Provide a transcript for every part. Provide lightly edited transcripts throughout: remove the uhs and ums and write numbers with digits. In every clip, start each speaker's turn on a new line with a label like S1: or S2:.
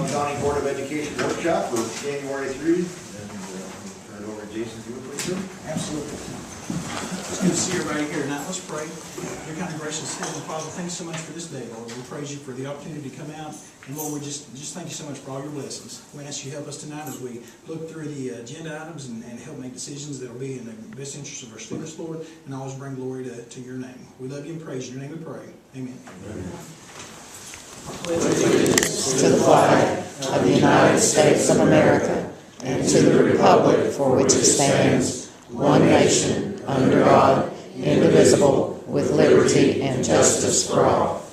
S1: County Board of Education workshop for January 3. And turn it over to Jason, if you would please, sir.
S2: Absolutely. It's good to see everybody here tonight. Let's pray. Dear kind of gracious Heavenly Father, thanks so much for this day, Lord. We praise you for the opportunity to come out. And Lord, we just thank you so much for all your blessings. We ask you to help us tonight as we look through the agenda items and help make decisions that will be in the best interest of our students, Lord, and always bring glory to your name. We love you and praise you. In your name we pray. Amen.
S3: Allegiance to the flag of the United States of America and to the republic for which it stands, one nation, under God, indivisible, with liberty and justice for all.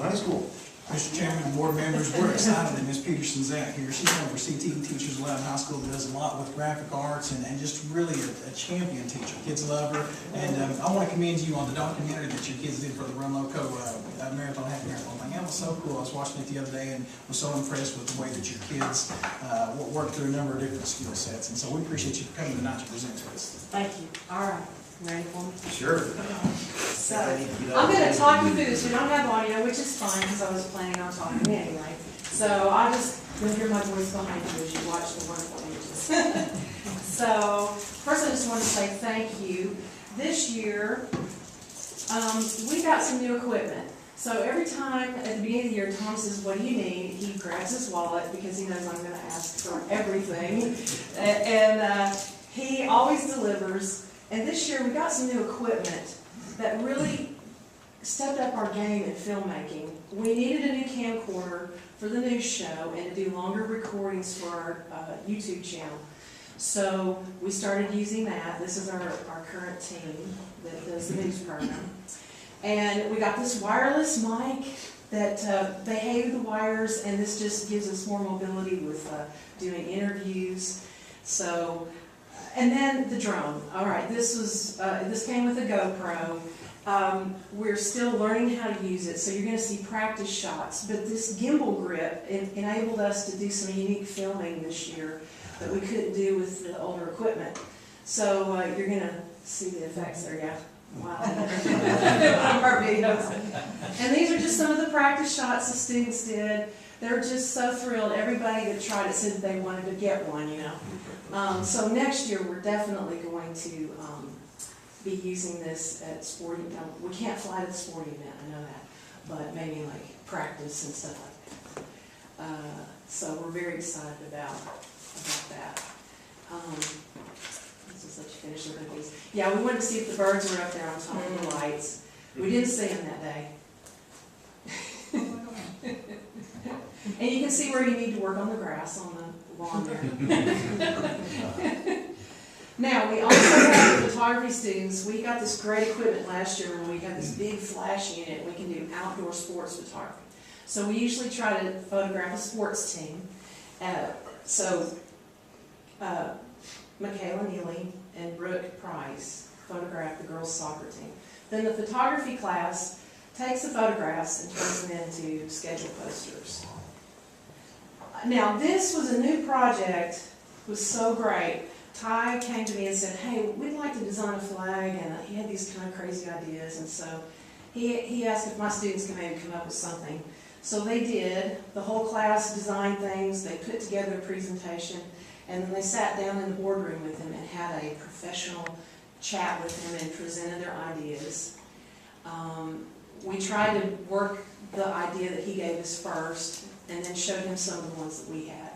S1: High School.
S2: Mr. Chairman and board members, we're excited that Ms. Peterson's out here. She's one of our CTE teachers allowed in high school that does a lot with graphic arts and just really a champion teacher. Kids love her. And I want to commend you on the documentary that your kids did for the Run Loco Marathon, half marathon thing. That was so cool. I was watching it the other day and was so impressed with the way that your kids work through a number of different skill sets. And so we appreciate you coming tonight to present to us.
S4: Thank you. All right. Ready for me?
S1: Sure.
S4: So, I'm going to talk you through this. We don't have audio, which is fine because I was planning on talking anyway. So I'll just hear my voice behind you as you watch the wonderful images. So first I just want to say thank you. This year, we got some new equipment. So every time at the beginning of the year, Tom says, "What do you need?" He grabs his wallet because he knows I'm going to ask for everything. And he always delivers. And this year we got some new equipment that really stepped up our game in filmmaking. We needed a new camcorder for the news show and to do longer recordings for our YouTube channel. So we started using that. This is our current team that does the news program. And we got this wireless mic that they hated the wires, and this just gives us more mobility with doing interviews. So. And then the drone. All right, this came with a GoPro. We're still learning how to use it, so you're going to see practice shots. But this gimbal grip enabled us to do some unique filming this year that we couldn't do with the older equipment. So you're going to see the effects there, yeah. Wow. Our videos. And these are just some of the practice shots the students did. They're just so thrilled. Everybody that tried it said they wanted to get one, you know. So next year we're definitely going to be using this at sporting events. We can't fly to the sporting event, I know that, but maybe like practice and stuff like that. So we're very excited about that. Let's just let you finish looking at these. Yeah, we wanted to see if the birds were up there on top of the lights. We didn't see them that day. And you can see where you need to work on the grass on the lawn there. Now, we also have the photography students. We got this great equipment last year when we got this big flash unit. We can do outdoor sports photography. So we usually try to photograph a sports team. Michaela Neely and Brooke Price photographed the girls' soccer team. Then the photography class takes the photographs and turns them into schedule posters. Now, this was a new project. It was so great. Ty came to me and said, "Hey, we'd like to design a flag," and he had these kind of crazy ideas, and so he asked if my students could maybe come up with something. So they did. The whole class designed things. They put together a presentation, and then they sat down in the boardroom with him and had a professional chat with him and presented their ideas. We tried to work the idea that he gave us first, and then showed him some of the ones that we had.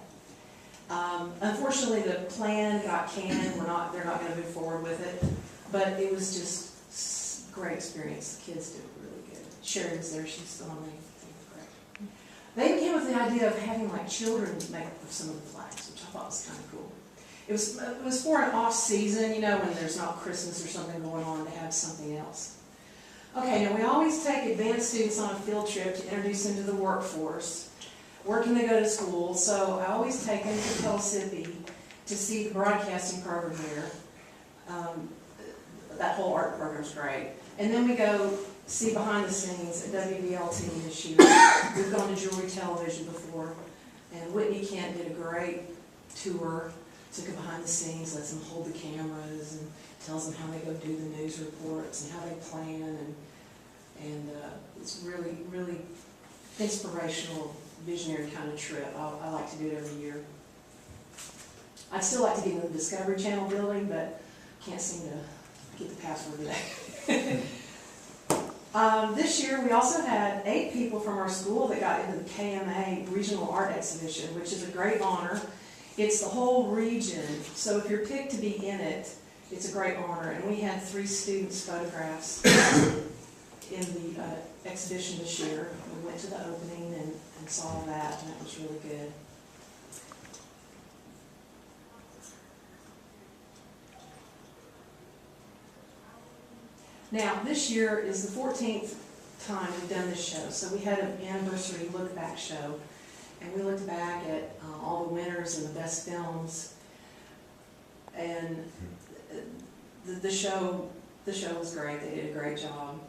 S4: Unfortunately, the plan got canned. They're not going to move forward with it. But it was just a great experience. The kids did really good. Sherry was there. She's still on me. Great. They came with the idea of having like children make some of the flags, which I thought was kind of cool. It was for an off season, you know, when there's not Christmas or something going on, to have something else. Okay, now we always take advanced students on a field trip to introduce them to the workforce. Where can they go to school? So I always take them to LCBOE to see the broadcasting program there. That whole art program is great. And then we go see behind the scenes at WVLT this year. We've gone to Jewelry Television before, and Whitney Kent did a great tour, took them behind the scenes, lets them hold the cameras, and tells them how they go do the news reports and how they plan, and it's really, really inspirational, visionary kind of trip. I like to do it every year. I'd still like to get in the Discovery Channel building, but can't seem to get the password today. This year, we also had 8 people from our school that got into the KMA Regional Art Exhibition, which is a great honor. It's the whole region, so if you're picked to be in it, it's a great honor. And we had 3 students' photographs in the exhibition this year. We went to the opening and saw that, and that was really good. Now, this year is the 14th time we've done this show, so we had an anniversary look-back show, and we looked back at all the winners and the best films, and the show was great. They did a great job.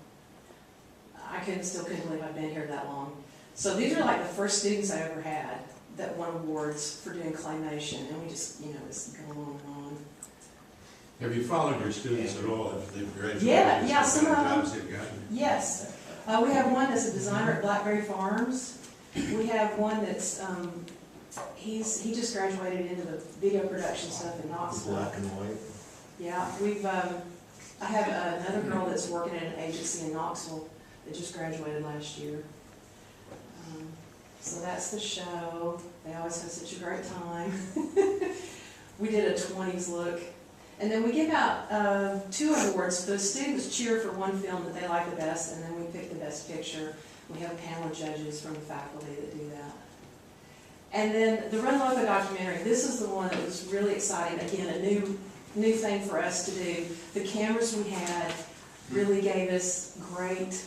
S4: I still couldn't believe I've been here that long. So these are like the first students I ever had that won awards for doing claymation, and we just, it's going on and on.
S5: Have you followed your students at all if they've graduated?
S4: Yeah, some of them.
S5: Jobs they've gotten?
S4: Yes. We have one that's a designer at Blackberry Farms. We have one that's, he just graduated into the video production stuff in Knoxville.
S1: Black and white.
S4: Yeah, I have another girl that's working at an agency in Knoxville that just graduated last year. So that's the show. They always have such a great time. We did a 20s look. And then we give out 2 awards. The students cheer for one film that they like the best, and then we pick the best picture. We have a panel of judges from the faculty that do that. And then the Run Loco documentary, this is the one that was really exciting. Again, a new thing for us to do. The cameras we had really gave us great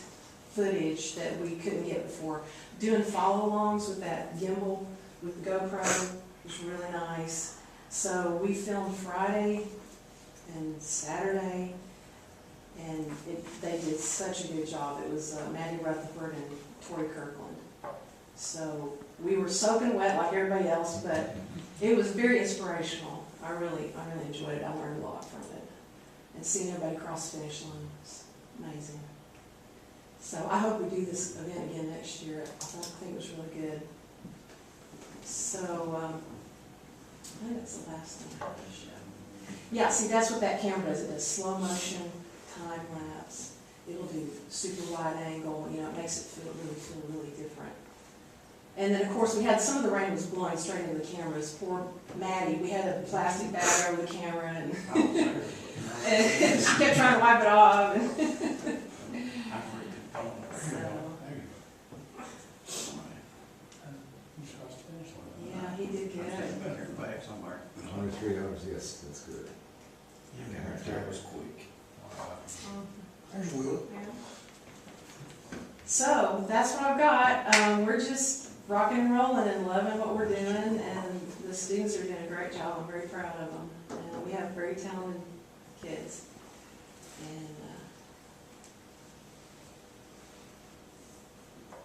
S4: footage that we couldn't get before. Doing follow-alongs with that gimbal, with the GoPro, was really nice. So we filmed Friday and Saturday, and they did such a good job. It was Maddie Rutherford and Tori Kirkland. So we were soaking wet like everybody else, but it was very inspirational. I really enjoyed it. I learned a lot from it. And seeing everybody cross the finish line was amazing. So I hope we do this event again next year. I think it was really good. So I think that's the last thing I have to show. Yeah, see, that's what that camera does. It does slow motion, time lapse. It'll do super wide angle. It makes it feel really different. And then, of course, we had some of the rain was blowing straight into the cameras. Poor Maddie, we had a plastic bag over the camera, and, and she kept trying to wipe it off. Yeah, he did good.
S1: Under 3 hours, yes, that's good.
S5: Yeah, that was quick.
S2: There's Will.
S4: So that's what I've got. We're just rocking and rolling and loving what we're doing, and the students are doing a great job. I'm very proud of them. And we have very talented kids. And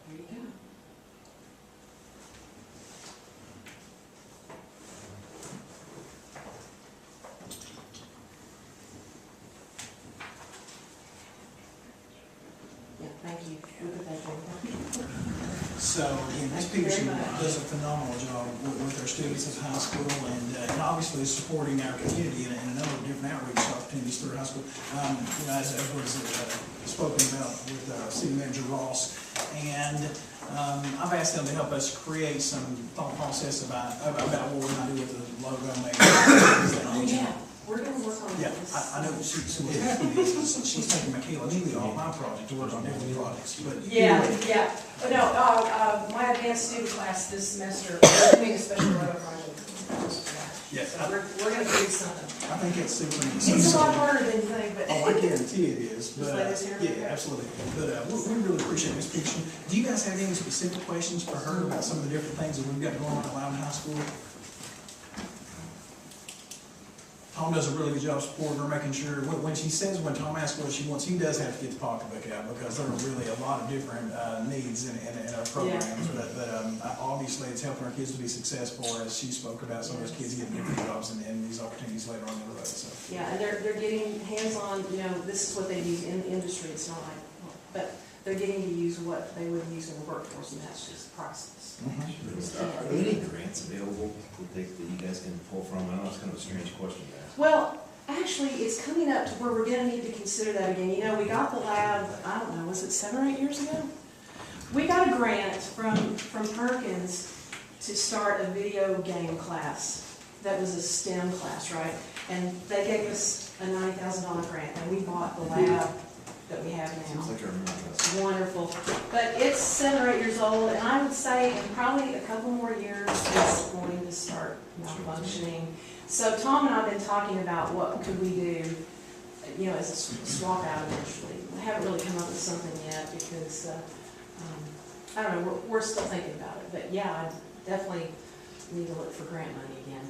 S4: there you go. Yeah, thank you. Look at that thing.
S2: So, again, Ms. Peterson does a phenomenal job with our students at high school, and obviously supporting our community in a number of different outreach opportunities through high school. As was spoken about with City Manager Ross, and I've asked them to help us create some thought process about what we're going to do with the logo, maybe.
S4: Oh, yeah. We're going to work on
S2: Yeah,
S4: this.
S2: I know what happened is she's taking Michaela Neely off my project to work on different projects, but.
S4: Yeah. But no, my advanced student class this semester, we're doing a special logo project.
S2: Yeah.
S4: So we're going to do something.
S2: I think it's super neat.
S4: It's a lot harder than you think, but.
S2: Oh, I guarantee it is, but,
S4: Just let us hear it.
S2: yeah, absolutely. But, we really appreciate Ms. Peterson. Do you guys have any specific questions for her about some of the different things that we've got going on at Loudon High School? Tom does a really good job supporting her, making sure, when she says, when Tom asks what she wants, he does have to get the pocketbook out, because there are really a lot of different needs in our programs. But obviously, it's helping our kids to be successful, as she spoke about, some of those kids getting different jobs and these opportunities later on in the road, so.
S4: Yeah, and they're getting hands-on, this is what they use in the industry, it's not like, but they're getting to use what they would use in the workforce, and that's just the process.
S1: Are there any grants available that you guys can pull from? I know it's kind of a strange question to ask.
S4: Well, actually, it's coming up to where we're gonna need to consider that again. We got the lab, I don't know, was it 7 or 8 years ago? We got a grant from Perkins to start a video game class that was a STEM class, right? And they gave us a $90,000 grant, and we bought the lab that we have now.
S1: Seems like I remember that.
S4: It's wonderful. But it's 7 or 8 years old, and I would say in probably a couple more years, it's going to start malfunctioning. So Tom and I have been talking about what could we do, as a swap out eventually. We haven't really come up with something yet, because, I don't know, we're still thinking about it. But yeah, I definitely need to look for grant money again.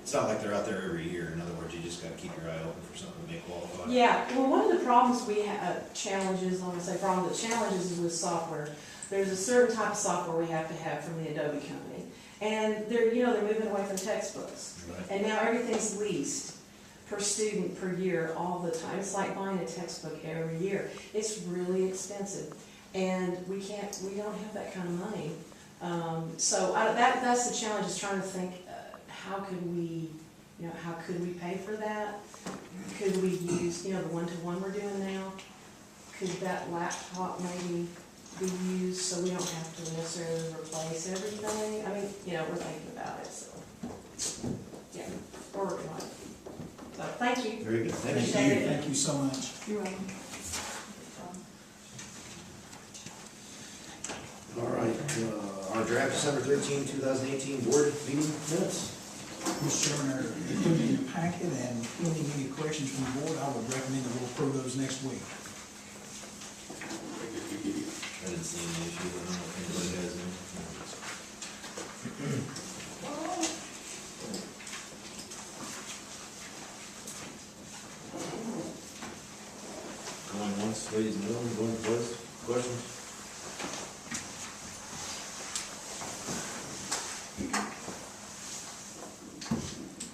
S1: It's not like they're out there every year. In other words, you just gotta keep your eye open for something that may qualify.
S4: Yeah, well, one of the problems we have, challenges, I want to say problem, the challenges is with software. There's a certain type of software we have to have from the Adobe company. And they're moving away from textbooks.
S1: Right.
S4: And now everything's leased per student per year all the time. It's like buying a textbook every year. It's really expensive. And we don't have that kind of money. So that's the challenge, is trying to think, how could we pay for that? Could we use, the one-to-one we're doing now? Could that laptop maybe be used so we don't have to necessarily replace everything? I mean, we're thinking about it, so, yeah, we're working on it. So, thank you.
S1: Very good. Thank you.
S4: Appreciate it.
S2: Thank you so much.
S4: You're welcome.
S1: All right, our draft December 13, 2018 board meeting minutes.
S2: Mr. Chairman, they're included in your packet, and pending any questions from the board, I would recommend that we'll approve those next week.
S1: I didn't see any issues. I don't know if anybody has any. Going once, ladies and gentlemen, going twice. Questions?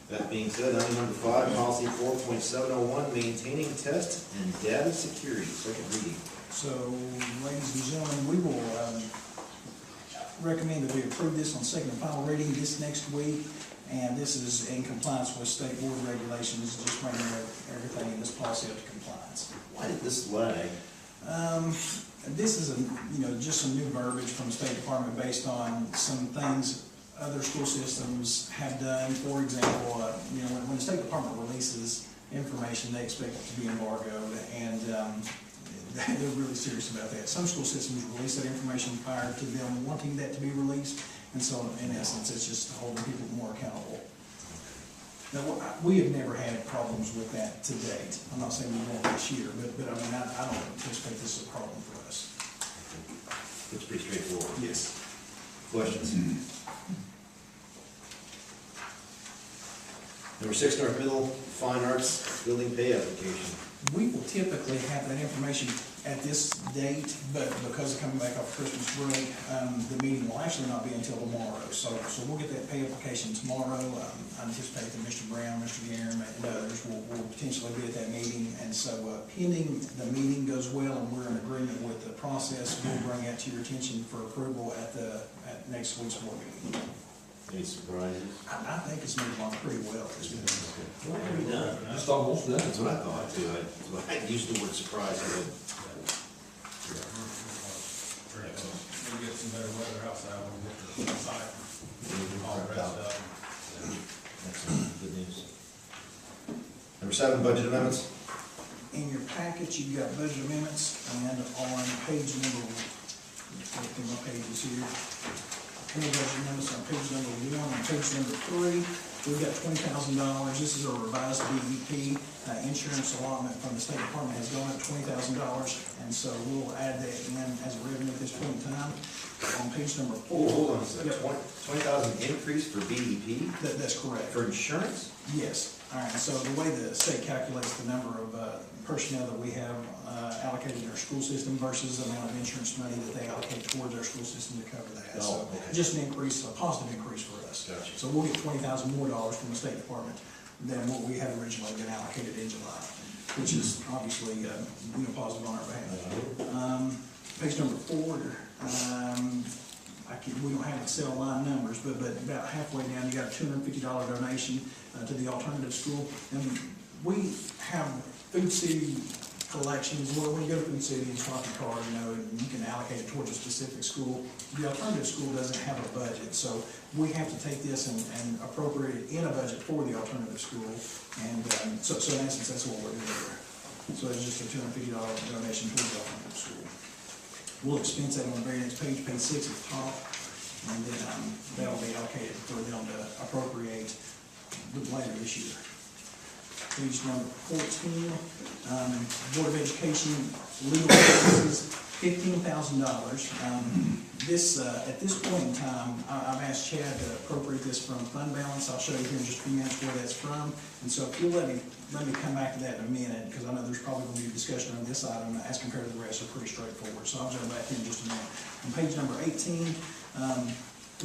S1: That being said, item number 5, policy 4.701, maintaining test and data security, second reading.
S2: So, ladies and gentlemen, we will recommend that we approve this on second and final reading this next week. And this is in compliance with state board regulations, just bringing everything in this policy up to compliance.
S1: Why did this lag?
S2: This is just some new verbiage from the State Department based on some things other school systems have done. For example, when the State Department releases information, they expect it to be embargoed, and they're really serious about that. Some school systems release that information prior to them wanting that to be released, and so in essence, it's just holding people more accountable. Now, we have never had problems with that to date. I'm not saying we won't this year, but I mean, I don't anticipate this is a problem for us.
S1: It's pretty straightforward.
S2: Yes.
S1: Questions? Number 6, North Middle Fine Arts Building Pay Application.
S2: We will typically have that information at this date, but because of coming back off Christmas break, the meeting will actually not be until tomorrow. So we'll get that pay application tomorrow. I anticipate that Mr. Brown, Mr. Guerin, and others will potentially be at that meeting. And so pending the meeting goes well and we're in agreement with the process, we'll bring that to your attention for approval at next week's board meeting.
S1: Any surprises?
S2: I think it's moving along pretty well at this point.
S1: What have we done?
S6: Just almost done.
S1: That's what I thought too. I used the word surprise.
S5: We'll get some better weather outside when we get to the site. All dressed up.
S1: Excellent, good news. Number 7, budget amendments.
S2: In your packet, you've got budget amendments, and on page number, looking at my pages here. Any budget amendments on page number 1, on page number 3, we've got $20,000. This is a revised DEP. Insurance allotment from the State Department has gone up $20,000, and so we'll add that in as a revenue at this point in time. On on page number 4.
S1: Hold on a second,
S2: Yep.
S1: 20,000 increase for BEP,
S2: That's correct.
S1: for insurance?
S2: Yes. All right, so the way the state calculates the number of personnel that we have allocated in our school system versus the amount of insurance money that they allocate towards our school system to cover that.
S1: Oh,
S2: So
S1: okay.
S2: just an increase, a positive increase for us.
S1: Gotcha.
S2: So we'll get $20,000 more from the State Department than what we had originally been allocated in July, which is obviously, positive on our behalf. Page number 4, we don't have Excel line numbers, but about halfway down, you got a $250 donation to the alternative school. And we have Food City collections, where when you go to Food City and swap your card, and you can allocate it towards a specific school. The alternative school doesn't have a budget, so we have to take this and appropriate it in a budget for the alternative school. And so in essence, that's what we're doing there. So it's just a $250 donation towards the alternative school. We'll expense that on the very next page, page 6 at the top, and then that'll be allocated for them to appropriate later this year. Page number 14, Board of Education legal services, $15,000. This, at this point in time, I've asked Chad to appropriate this from fund balance. I'll show you here in just a few minutes where that's from. And so if you'll let me come back to that in a minute, because I know there's probably going to be a discussion on this item as compared to the rest. They're pretty straightforward. So I'll jump back in just a minute. On page number 18,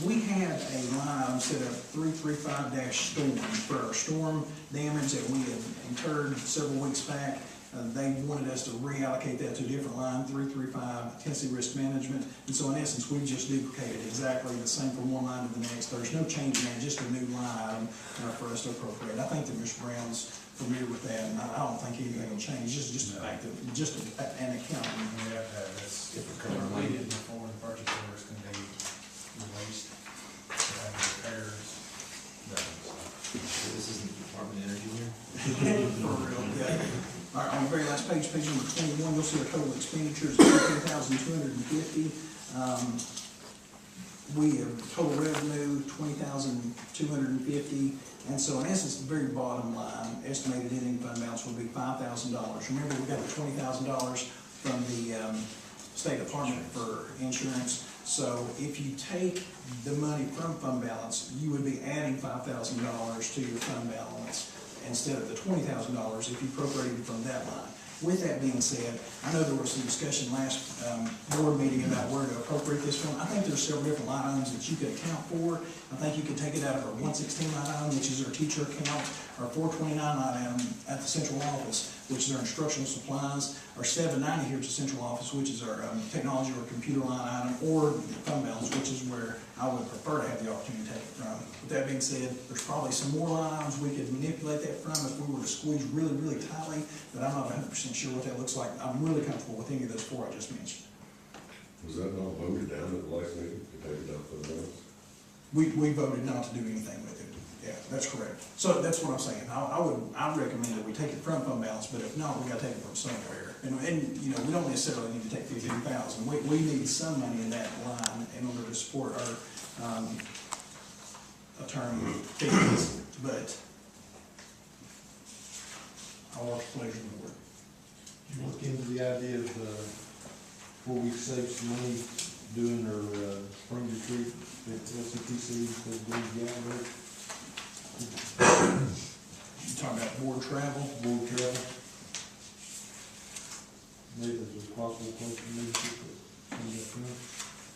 S2: we had a line item set up 335-storm for our storm damage that we had incurred several weeks back. They wanted us to reallocate that to a different line, 335 Tennessee Risk Management. And so in essence, we just duplicated exactly the same from one line to the next. There's no change in that, just a new line item for us to appropriate. I think that Mr. Brown's familiar with that, and I don't think anything will change. Just the fact that just an accounting.
S5: We have to have this
S1: Different
S5: completed before the purchase orders can be released, to have repairs done.
S1: This isn't Department of Energy here?
S2: For real, yeah. All right, on the very last page, page number 21, you'll see our total expenditures of $15,250. We have total revenue, $20,250. And so in essence, the very bottom line, estimated ending fund balance will be $5,000. Remember, we got the $20,000 from the State Department for insurance. So if you take the money from fund balance, you would be adding $5,000 to your fund balance instead of the $20,000 if you appropriated from that line. With that being said, I know there was some discussion last board meeting about where to appropriate this from. I think there's several different line items that you could account for. I think you could take it out of our 116 line item, which is our teacher account, our 429 line item at the central office, which is our instructional supplies, our 790 here at the central office, which is our technology or computer line item, or the fund balance, which is where I would prefer to have the opportunity to take it from. With that being said, there's probably some more line items we could manipulate that from if we were to squeeze really, really tightly, but I'm not 100% sure what that looks like. I'm really comfortable with any of those 4 I just mentioned.
S6: Was that not voted down at the last meeting, to take it down for the balance?
S2: We voted not to do anything with it. Yeah, that's correct. So that's what I'm saying. I would recommend that we take it from fund balance, but if not, we gotta take it from somewhere. And we don't necessarily need to take 15,000. We need some money in that line in order to support our attorney fees, but I'll watch the pleasure of the board.
S7: You look into the idea of, before we save some money doing our, spring retreat at LCTC, instead of doing Gallup,
S2: You talking about board travel?
S7: board travel. Maybe there's a possible question, maybe we could,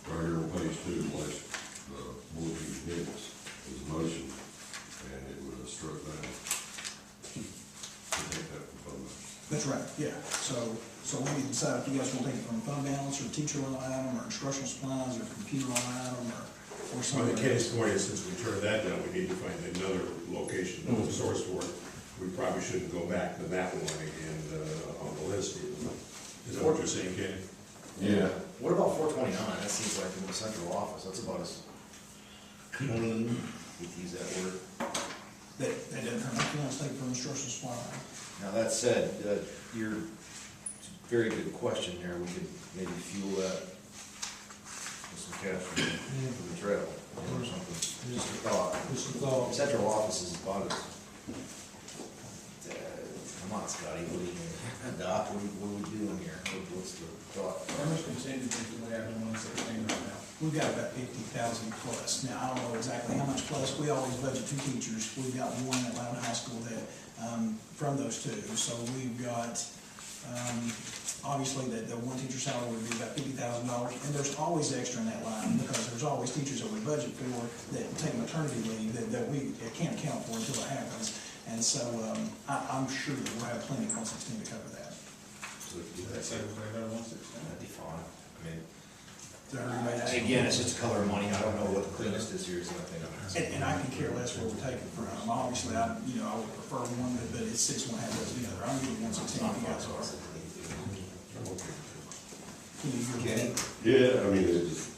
S6: Right here on page 2, the last, board meeting minutes, was a motion, and it was struck down. To take that from fund balance.
S2: That's right, yeah. So we need to decide if you guys want to take it from fund balance, or teacher line item, or instructional supplies, or computer line item, or
S8: Well,
S2: something.
S8: the Kenny's point is, since we turned that down, we need to find another location, another source for it. We probably shouldn't go back to that one again, on the list. Is that what you're saying, Kenny?
S1: Yeah. What about 429? That seems like in the central office, that's about as clean, if you use that word.
S2: That doesn't hurt. If you want to take it from instructional supply.
S1: Now, that said, your very good question there, we could maybe fuel that with some cash from the trail, or something, just a thought.
S7: just a thought.
S1: Central office is about as, come on, Scotty, what are you, Doc, what are we doing here? What's the thought?
S5: How much contingency do we have in 116 right now?
S2: we've got about 50,000 plus. Now, I don't know exactly how much plus, we always budget 2 teachers. We've got one at Loudon High School that, from those 2. So we've got, obviously, the one teacher salary would be about $50,000, and there's always extra in that line, because there's always teachers that we budget for that take maternity leave that we can't account for until it happens. And so, I'm sure that we'll have plenty of 116 to cover that.
S1: So,
S5: That's it, they got 116.
S1: that'd be fine. I mean,
S2: So everybody knows.
S1: again, it's just a color of money. I don't know what the cleanest this year is, I think.
S2: And I can care less where we take it from. Obviously, I would prefer one, but it's 6 1 half dozen the other. I'm getting 116 if you guys are. Can you agree with
S1: Kenny?
S2: that?
S6: Yeah, I mean, it just,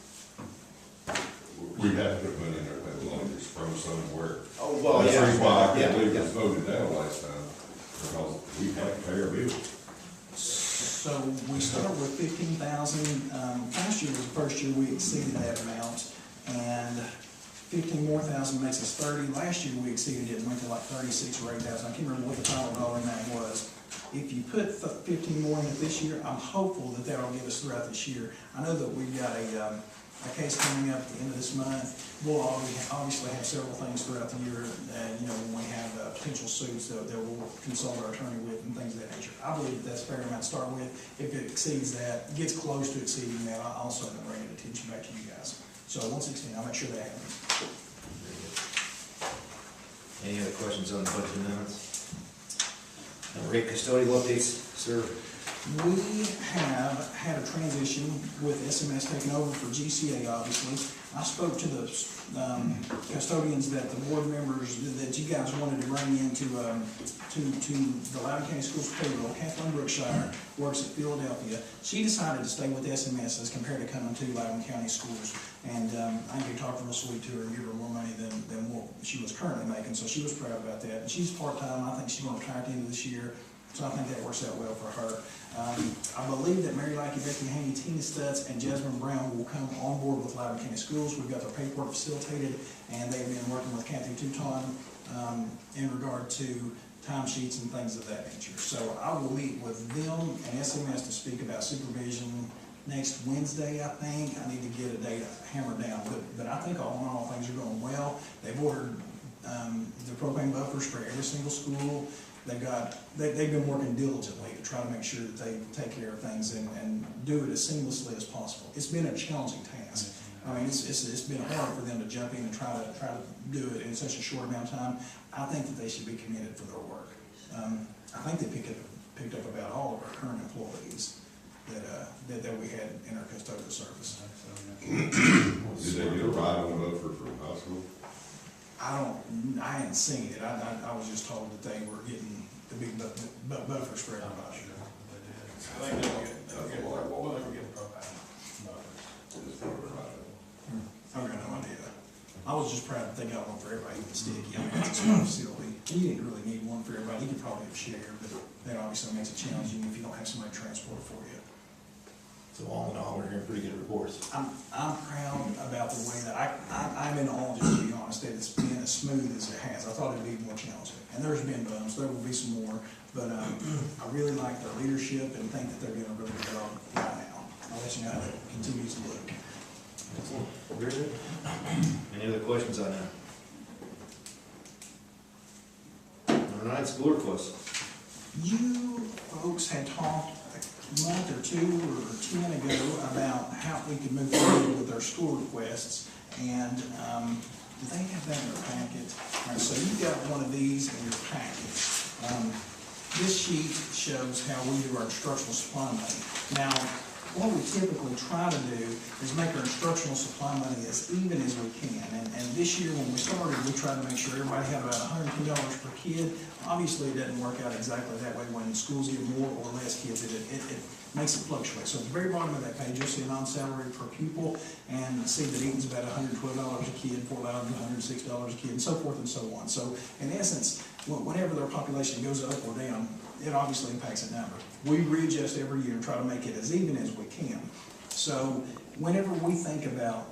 S6: we have to put money in there, that long it's from somewhere.
S1: Oh, well,
S6: That's the reason why I
S1: yeah,
S6: can't believe it
S1: yeah.
S6: was voted down last time, because we have to pay our bills.
S2: So we start with 15,000. Last year was the first year we exceeded that amount, and 15 more thousand makes us 30. Last year we exceeded it and went to like 36 or 8,000. I can't remember what the final dollar amount was. If you put 15 more in it this year, I'm hopeful that that'll get us throughout this year. I know that we've got a case coming up at the end of this month. We'll obviously have several things throughout the year, when we have potential suits that we'll consult our attorney with and things of that nature. I believe that's a fair amount to start with. If it exceeds that, gets close to exceeding that, I'll certainly bring it attention back to you guys. So 116, I'll make sure that happens.
S1: Any other questions on the budget amendments? Rate custodial updates, sir?
S2: We have had a transition with SMS taking over for GCA, obviously. I spoke to the custodians that the board members, that you guys wanted to bring into to the Loudoun County Schools payroll. Kathleen Brookshire works at Philadelphia. She decided to stay with SMS as compared to coming to Loudoun County Schools. And I think we talked real sweet to her and give her more money than what she was currently making, so she was proud about that. And she's part-time. I think she's going to retire at the end of this year. So I think that works out well for her. I believe that Mary Lackey, Becky Haney, Tina Stutz, and Jasmine Brown will come on board with Loudoun County Schools. We've got their paperwork facilitated, and they've been working with Kathy Touton in regard to timesheets and things of that nature. So I will meet with them and SMS to speak about supervision next Wednesday, I think. I need to get a date hammered down, but I think all in all, things are going well. They've ordered the propane buffers for every single school. They've been working diligently to try to make sure that they take care of things and do it as seamlessly as possible. It's been a challenging task. I mean, it's been hard for them to jump in and try to do it in such a short amount of time. I think that they should be commended for their work. I think they picked up about all of our current employees that we had in our custodial service.
S6: Did they get a ride on Beaufort from high school?
S2: I hadn't seen it. I was just told that they were getting the big buffers for everybody.
S5: I think they'll get propane.
S2: I got no idea. I was just proud that they got one for everybody with the sticky. I mean, it's a small facility. You didn't really need one for everybody. You could probably have shared, but that obviously makes it challenging if you don't have somebody transport for you.
S1: So all in all, we're hearing pretty good reports.
S2: I'm proud about the way that I'm in awe, just to be honest, that it's been as smooth as it has. I thought it'd be more challenging. And there's been bumps, there will be some more, but I really like their leadership and think that they're doing a really good job right now. I'll let you know how that continues to look.
S1: Very good. Any other questions on that? All right, school requests.
S2: You folks had talked a month or 2 or 10 ago about how we could move forward with our school requests, and do they have that in their packet? All right, so you've got one of these in your packet. This sheet shows how we do our instructional supply money. Now, what we typically try to do is make our instructional supply money as even as we can. And this year when we started, we tried to make sure everybody had about $110 per kid. Obviously, it doesn't work out exactly that way when schools get more or less kids. It makes it fluctuate. So at the very bottom of that page, you'll see a non-salary per pupil and see that Eaton's about $112 a kid, Fort Loudon $106 a kid, and so forth and so on. So in essence, whenever their population goes up or down, it obviously impacts that number. We readjust every year and try to make it as even as we can. So whenever we think about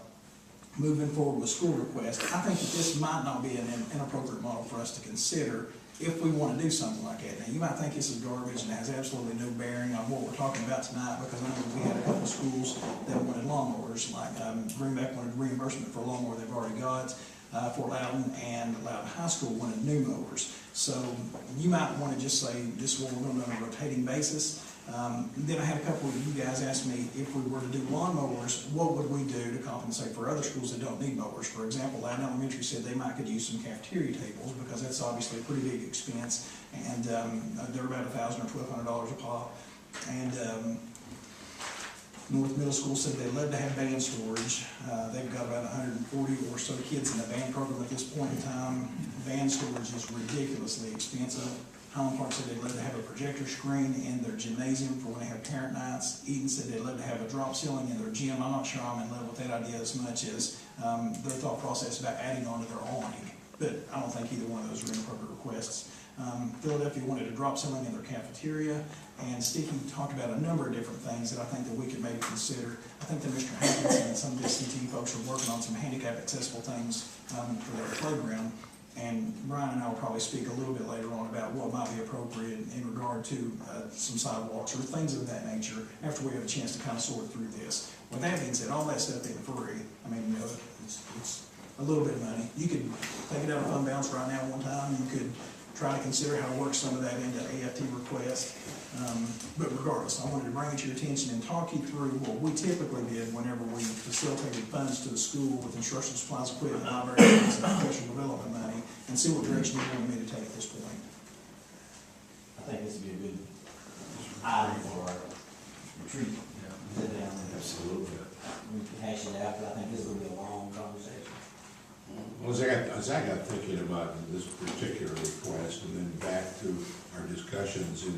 S2: moving forward with school requests, I think that this might not be an inappropriate model for us to consider if we want to do something like that. Now, you might think this is garbage and has absolutely no bearing on what we're talking about tonight, because I know we had a couple of schools that wanted lawnmowers, like Greenback wanted reimbursement for a lawnmower they've already got. Fort Loudon and Loudon High School wanted new mowers. So you might want to just say, this is what we're going to do on a rotating basis. Then I had a couple of you guys ask me, if we were to do lawnmowers, what would we do to compensate for other schools that don't need mowers? For example, Loudon Elementary said they might could use some cafeteria tables, because that's obviously a pretty big expense, and they're about $1,000 or $1,200 a pop. And North Middle School said they'd love to have band storage. They've got about 140 or so kids in the band program at this point in time. Band storage is ridiculously expensive. Highland Park said they'd love to have a projector screen in their gymnasium for when they have parent nights. Eden said they'd love to have a drop ceiling in their gym. I'm not sure I'm in love with that idea as much as their thought process about adding on to their awning. But I don't think either one of those are inappropriate requests. Philadelphia wanted a drop ceiling in their cafeteria, and Sticky talked about a number of different things that I think that we could maybe consider. I think that Mr. Hankinson and some of the CT folks are working on some handicap accessible things for their playground, and Brian and I will probably speak a little bit later on about what might be appropriate in regard to some sidewalks or things of that nature after we have a chance to kind of sort through this. With that being said, all that stuff isn't free. I mean, you know, it's a little bit of money. You could take it out of fund balance right now one time. You could try to consider how to work some of that into AFT requests. But regardless, I wanted to bring it to your attention and talk you through what we typically did whenever we facilitated funds to the school with instructional supplies, equipment, operations, and professional development money, and see what direction you want me to take at this point.
S9: I think this would be a good item for our retreat, you know, sit down and
S1: Absolutely.
S9: we can hash it out, but I think this will be a long conversation.
S8: Well, as I got thinking about this particular request, and then back to our discussions in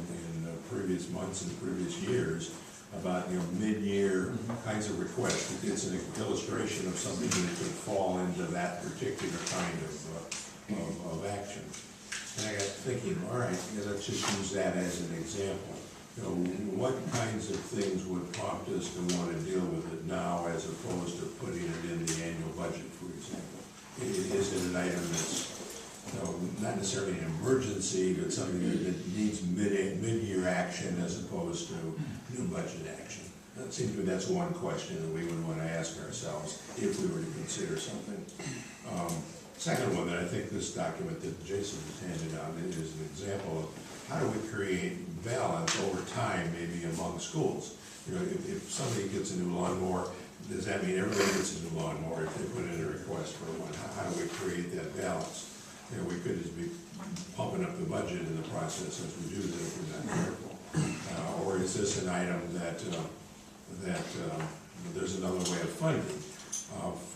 S8: previous months and previous years about, you know, mid-year kinds of requests, it's an illustration of something that could fall into that particular kind of action. And I got thinking, all right, let's just use that as an example. You know, what kinds of things would prompt us to want to deal with it now as opposed to putting it in the annual budget, for example? Is it an item that's, you know, not necessarily an emergency, but something that needs mid-year action as opposed to new budget action? That seems to me that's one question that we would want to ask ourselves if we were to consider something. Second one that I think this document that Jason has handed out is an example of how do we create balance over time, maybe among schools. You know, if somebody gets a new lawnmower, does that mean everybody gets a new lawnmower if they put in a request for one? How do we create that balance? You know, we could just be pumping up the budget in the process as we do that if we're not careful. Or is this an item that there's another way of funding?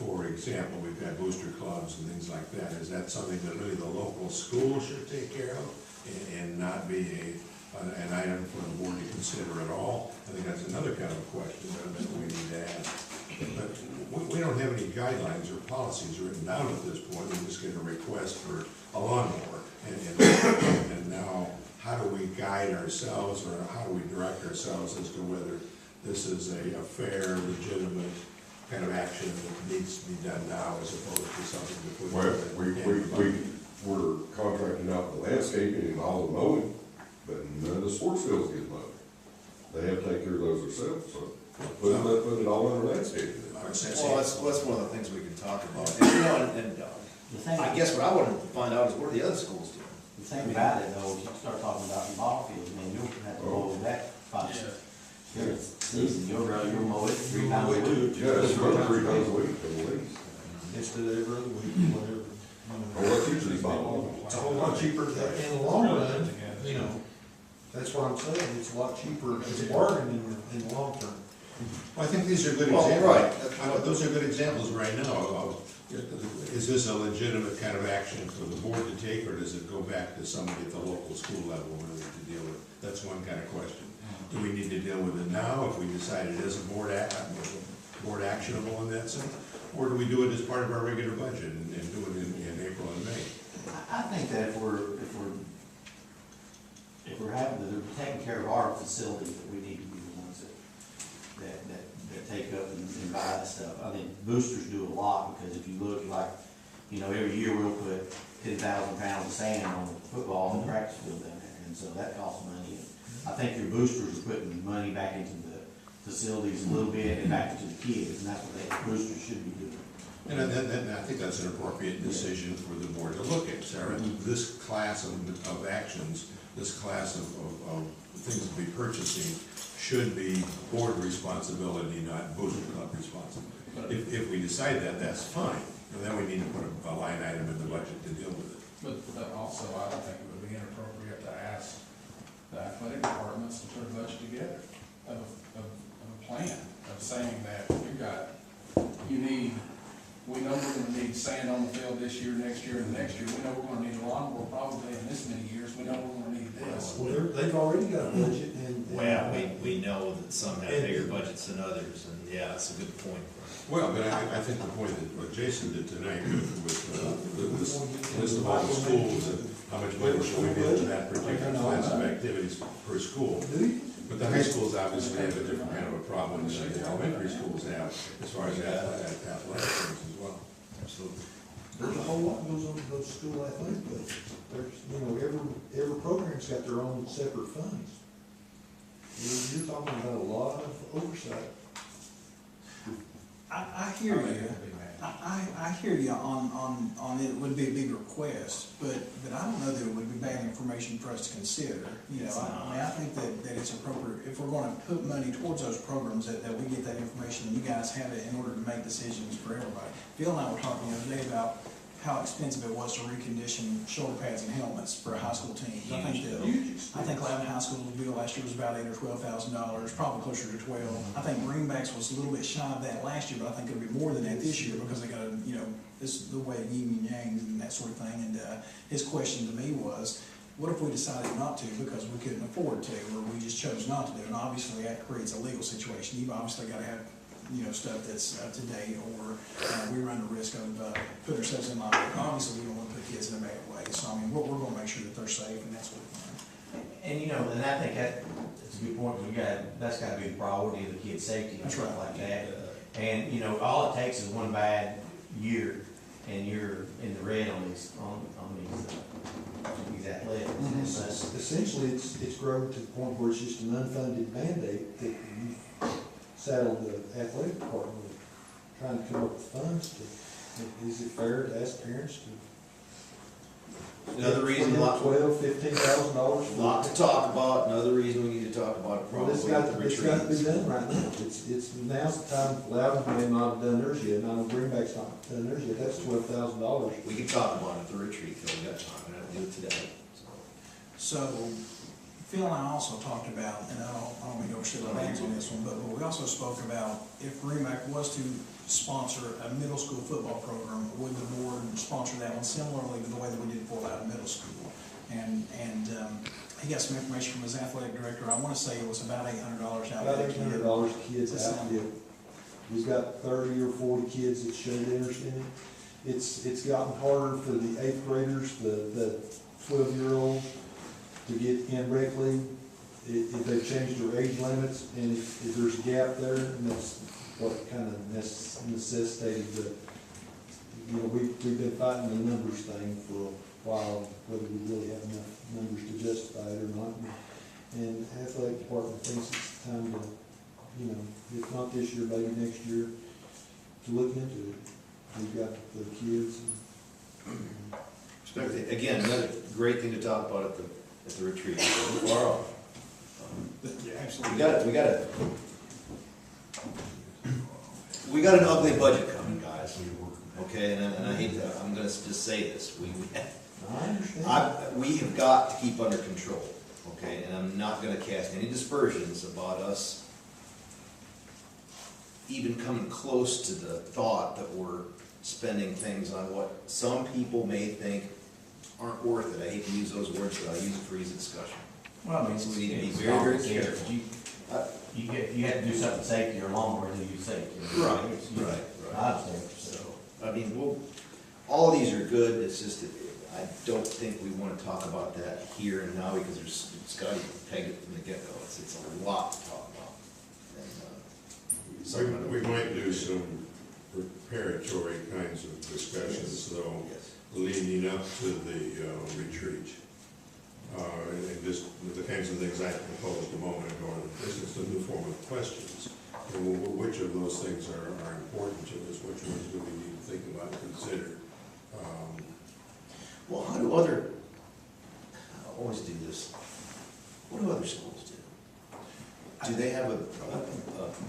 S8: For example, we've got booster clubs and things like that. Is that something that really the local school should take care of and not be an item for the board to consider at all? I think that's another kind of question that we need to ask. But we don't have any guidelines or policies written down at this point. We just get a request for a lawnmower. And now, how do we guide ourselves, or how do we direct ourselves as to whether this is a fair, legitimate kind of action that needs to be done now as opposed to something that we...
S6: Well, we're contracting out the landscaping and all the mowing, but none of the sports fields get mowed. They have to take care of those themselves, so put it all under landscaping.
S1: Well, that's one of the things we can talk about. And, you know,
S9: The thing,
S1: I guess what I wanted to find out is what are the other schools doing?
S9: the thing about it though, if you start talking about the ball fields, I mean, you'll have to mow that function. Here it's season, you'll mow it 3 times a week.
S6: Yeah, it's about 3 times a week at least.
S7: Instead of every other week, whatever.
S6: Well, that's usually about.
S7: It's a whole lot cheaper in the long run, you know, that's what I'm saying, it's a lot cheaper, it's a bargain in the long term.
S8: I think these are good
S1: Well,
S8: examples.
S1: right.
S8: Those are good examples right now of, is this a legitimate kind of action for the board to take, or does it go back to somebody at the local school level really to deal with? That's one kind of question. Do we need to deal with it now if we decide it is a board actionable in that sense? Or do we do it as part of our regular budget and do it in April and May?
S9: I think that if we're taking care of our facilities, that we need to be the ones that that take up and buy that stuff. I think boosters do a lot, because if you look like, you know, every year we'll put 10,000 pounds of sand on the football and practice field down there, and so that costs money. I think your boosters are putting money back into the facilities a little bit and back into the kids, and that's what the boosters should be doing.
S8: And I think that's an appropriate decision for the board to look at, Sarah. This class of actions, this class of things to be purchasing should be board responsibility, not booster club responsibility. If we decide that, that's fine. And then we need to put a line item in the budget to deal with it.
S5: But also, I don't think it would be inappropriate to ask the athletic departments to put a budget together of a plan, of saying that we know we're gonna need sand on the field this year, next year, and the next year. We know we're gonna need a lawnmower probably in this many years. We know we're gonna need this.
S7: Well, they've already got a budget and.
S1: Well, we know that some have bigger budgets than others, and yeah, that's a good point.
S8: Well, but I think the point that what Jason did tonight with this list of all the schools and how much money should we give to that particular class of activities per school. But the high schools obviously have a different kind of a problem than the elementary schools have as far as athletic things as well.
S1: Absolutely.
S7: There's a whole lot goes on to those school athletic budgets. There's, you know, every program's got their own separate funds. You're talking about a lot of oversight.
S2: I hear you. I hear you on it would be a big request, but I don't know that it would be bad information for us to consider. You know, I mean, I think that it's appropriate, if we're gonna put money towards those programs, that we get that information and you guys have it in order to make decisions for everybody. Bill and I were talking the other day about how expensive it was to recondition shoulder pads and helmets for high school teams. I think Lavin High School's bill last year was about $8,000 or $12,000, probably closer to 12. I think Greenbacks was a little bit shy of that last year, but I think it'll be more than that this year because they got a, you know, this is the way yin and yang and that sort of thing. And his question to me was, what if we decided not to because we couldn't afford to, or we just chose not to do it? And obviously that creates a legal situation. You've obviously got to have, you know, stuff that's up to date, or we run the risk of putting ourselves in line. Obviously, we don't want to put kids in a bad way. So, I mean, we're going to make sure that they're safe and that sort of thing.
S9: And, you know, and I think that's a good point, that's gotta be the priority of the kids' safety and stuff like that. And, you know, all it takes is one bad year, and you're in the red on these athletics.
S7: Essentially, it's grown to the point where it's just an unfunded mandate that you saddle the athletic department with trying to come up with funds to, is it fair to ask parents to?
S1: Another reason,
S7: $12,000-$15,000.
S1: A lot to talk about, another reason we need to talk about it
S7: Well,
S1: probably
S7: it's
S1: at the
S7: got to be
S1: retreat.
S7: done right now. It's now's the time. Loudon may not have done theirs yet, and I know Greenback's not done theirs yet. That's $12,000.
S1: We can talk about it at the retreat, Phil, we got time, and I'll do it today.
S2: So, Phil and I also talked about, and I don't mean to overstep my hands on this one, but we also spoke about if Greenback was to sponsor a middle school football program, would the board sponsor that one similarly to the way that we did for Loudon Middle School? And he got some information from his athletic director. I want to say it was about $800 out
S7: About
S2: of the kid.
S7: $800 kids out there. He's got 30 or 40 kids that showed interest in it. It's gotten harder for the 8th graders, the 12-year-olds to get in rec league. If they've changed their age limits, and if there's a gap there, and that's what kind of necessitated the, you know, we've been fighting the numbers thing for a while, whether we really have enough numbers to justify it or not. And the athletic department thinks it's time to, you know, if not this year, maybe next year, to look into it. We've got the kids.
S1: Again, another great thing to talk about at the retreat, so far off.
S2: Yeah, absolutely.
S1: We got an ugly budget coming, guys, okay, and I hate to, I'm gonna just say this,
S7: I understand.
S1: we have got to keep under control, okay, and I'm not gonna cast any dispersions about us even coming close to the thought that we're spending things on what some people may think aren't worth it. I hate to use those words, but I use it for easy discussion.
S9: Well, I mean,
S1: So we need to be
S9: it's
S1: very, very
S9: complicated.
S1: careful.
S9: You have to do something safety or lawnmower, then you safety.
S1: Right.
S9: I understand.
S1: So, I mean, all of these are good, it's just that I don't think we wanna talk about that here and now, because Scotty pegged it from the get-go, it's a lot to talk about. And, something.
S8: We might do some preparatory kinds of discussions, though,
S1: Yes.
S8: leading up to the retreat. And just the kinds of things I proposed a moment ago, this is a new form of questions. And which of those things are important to us, which ones do we need to think about and consider?
S1: Well, how do other, I always do this, what do other schools do? Do they have a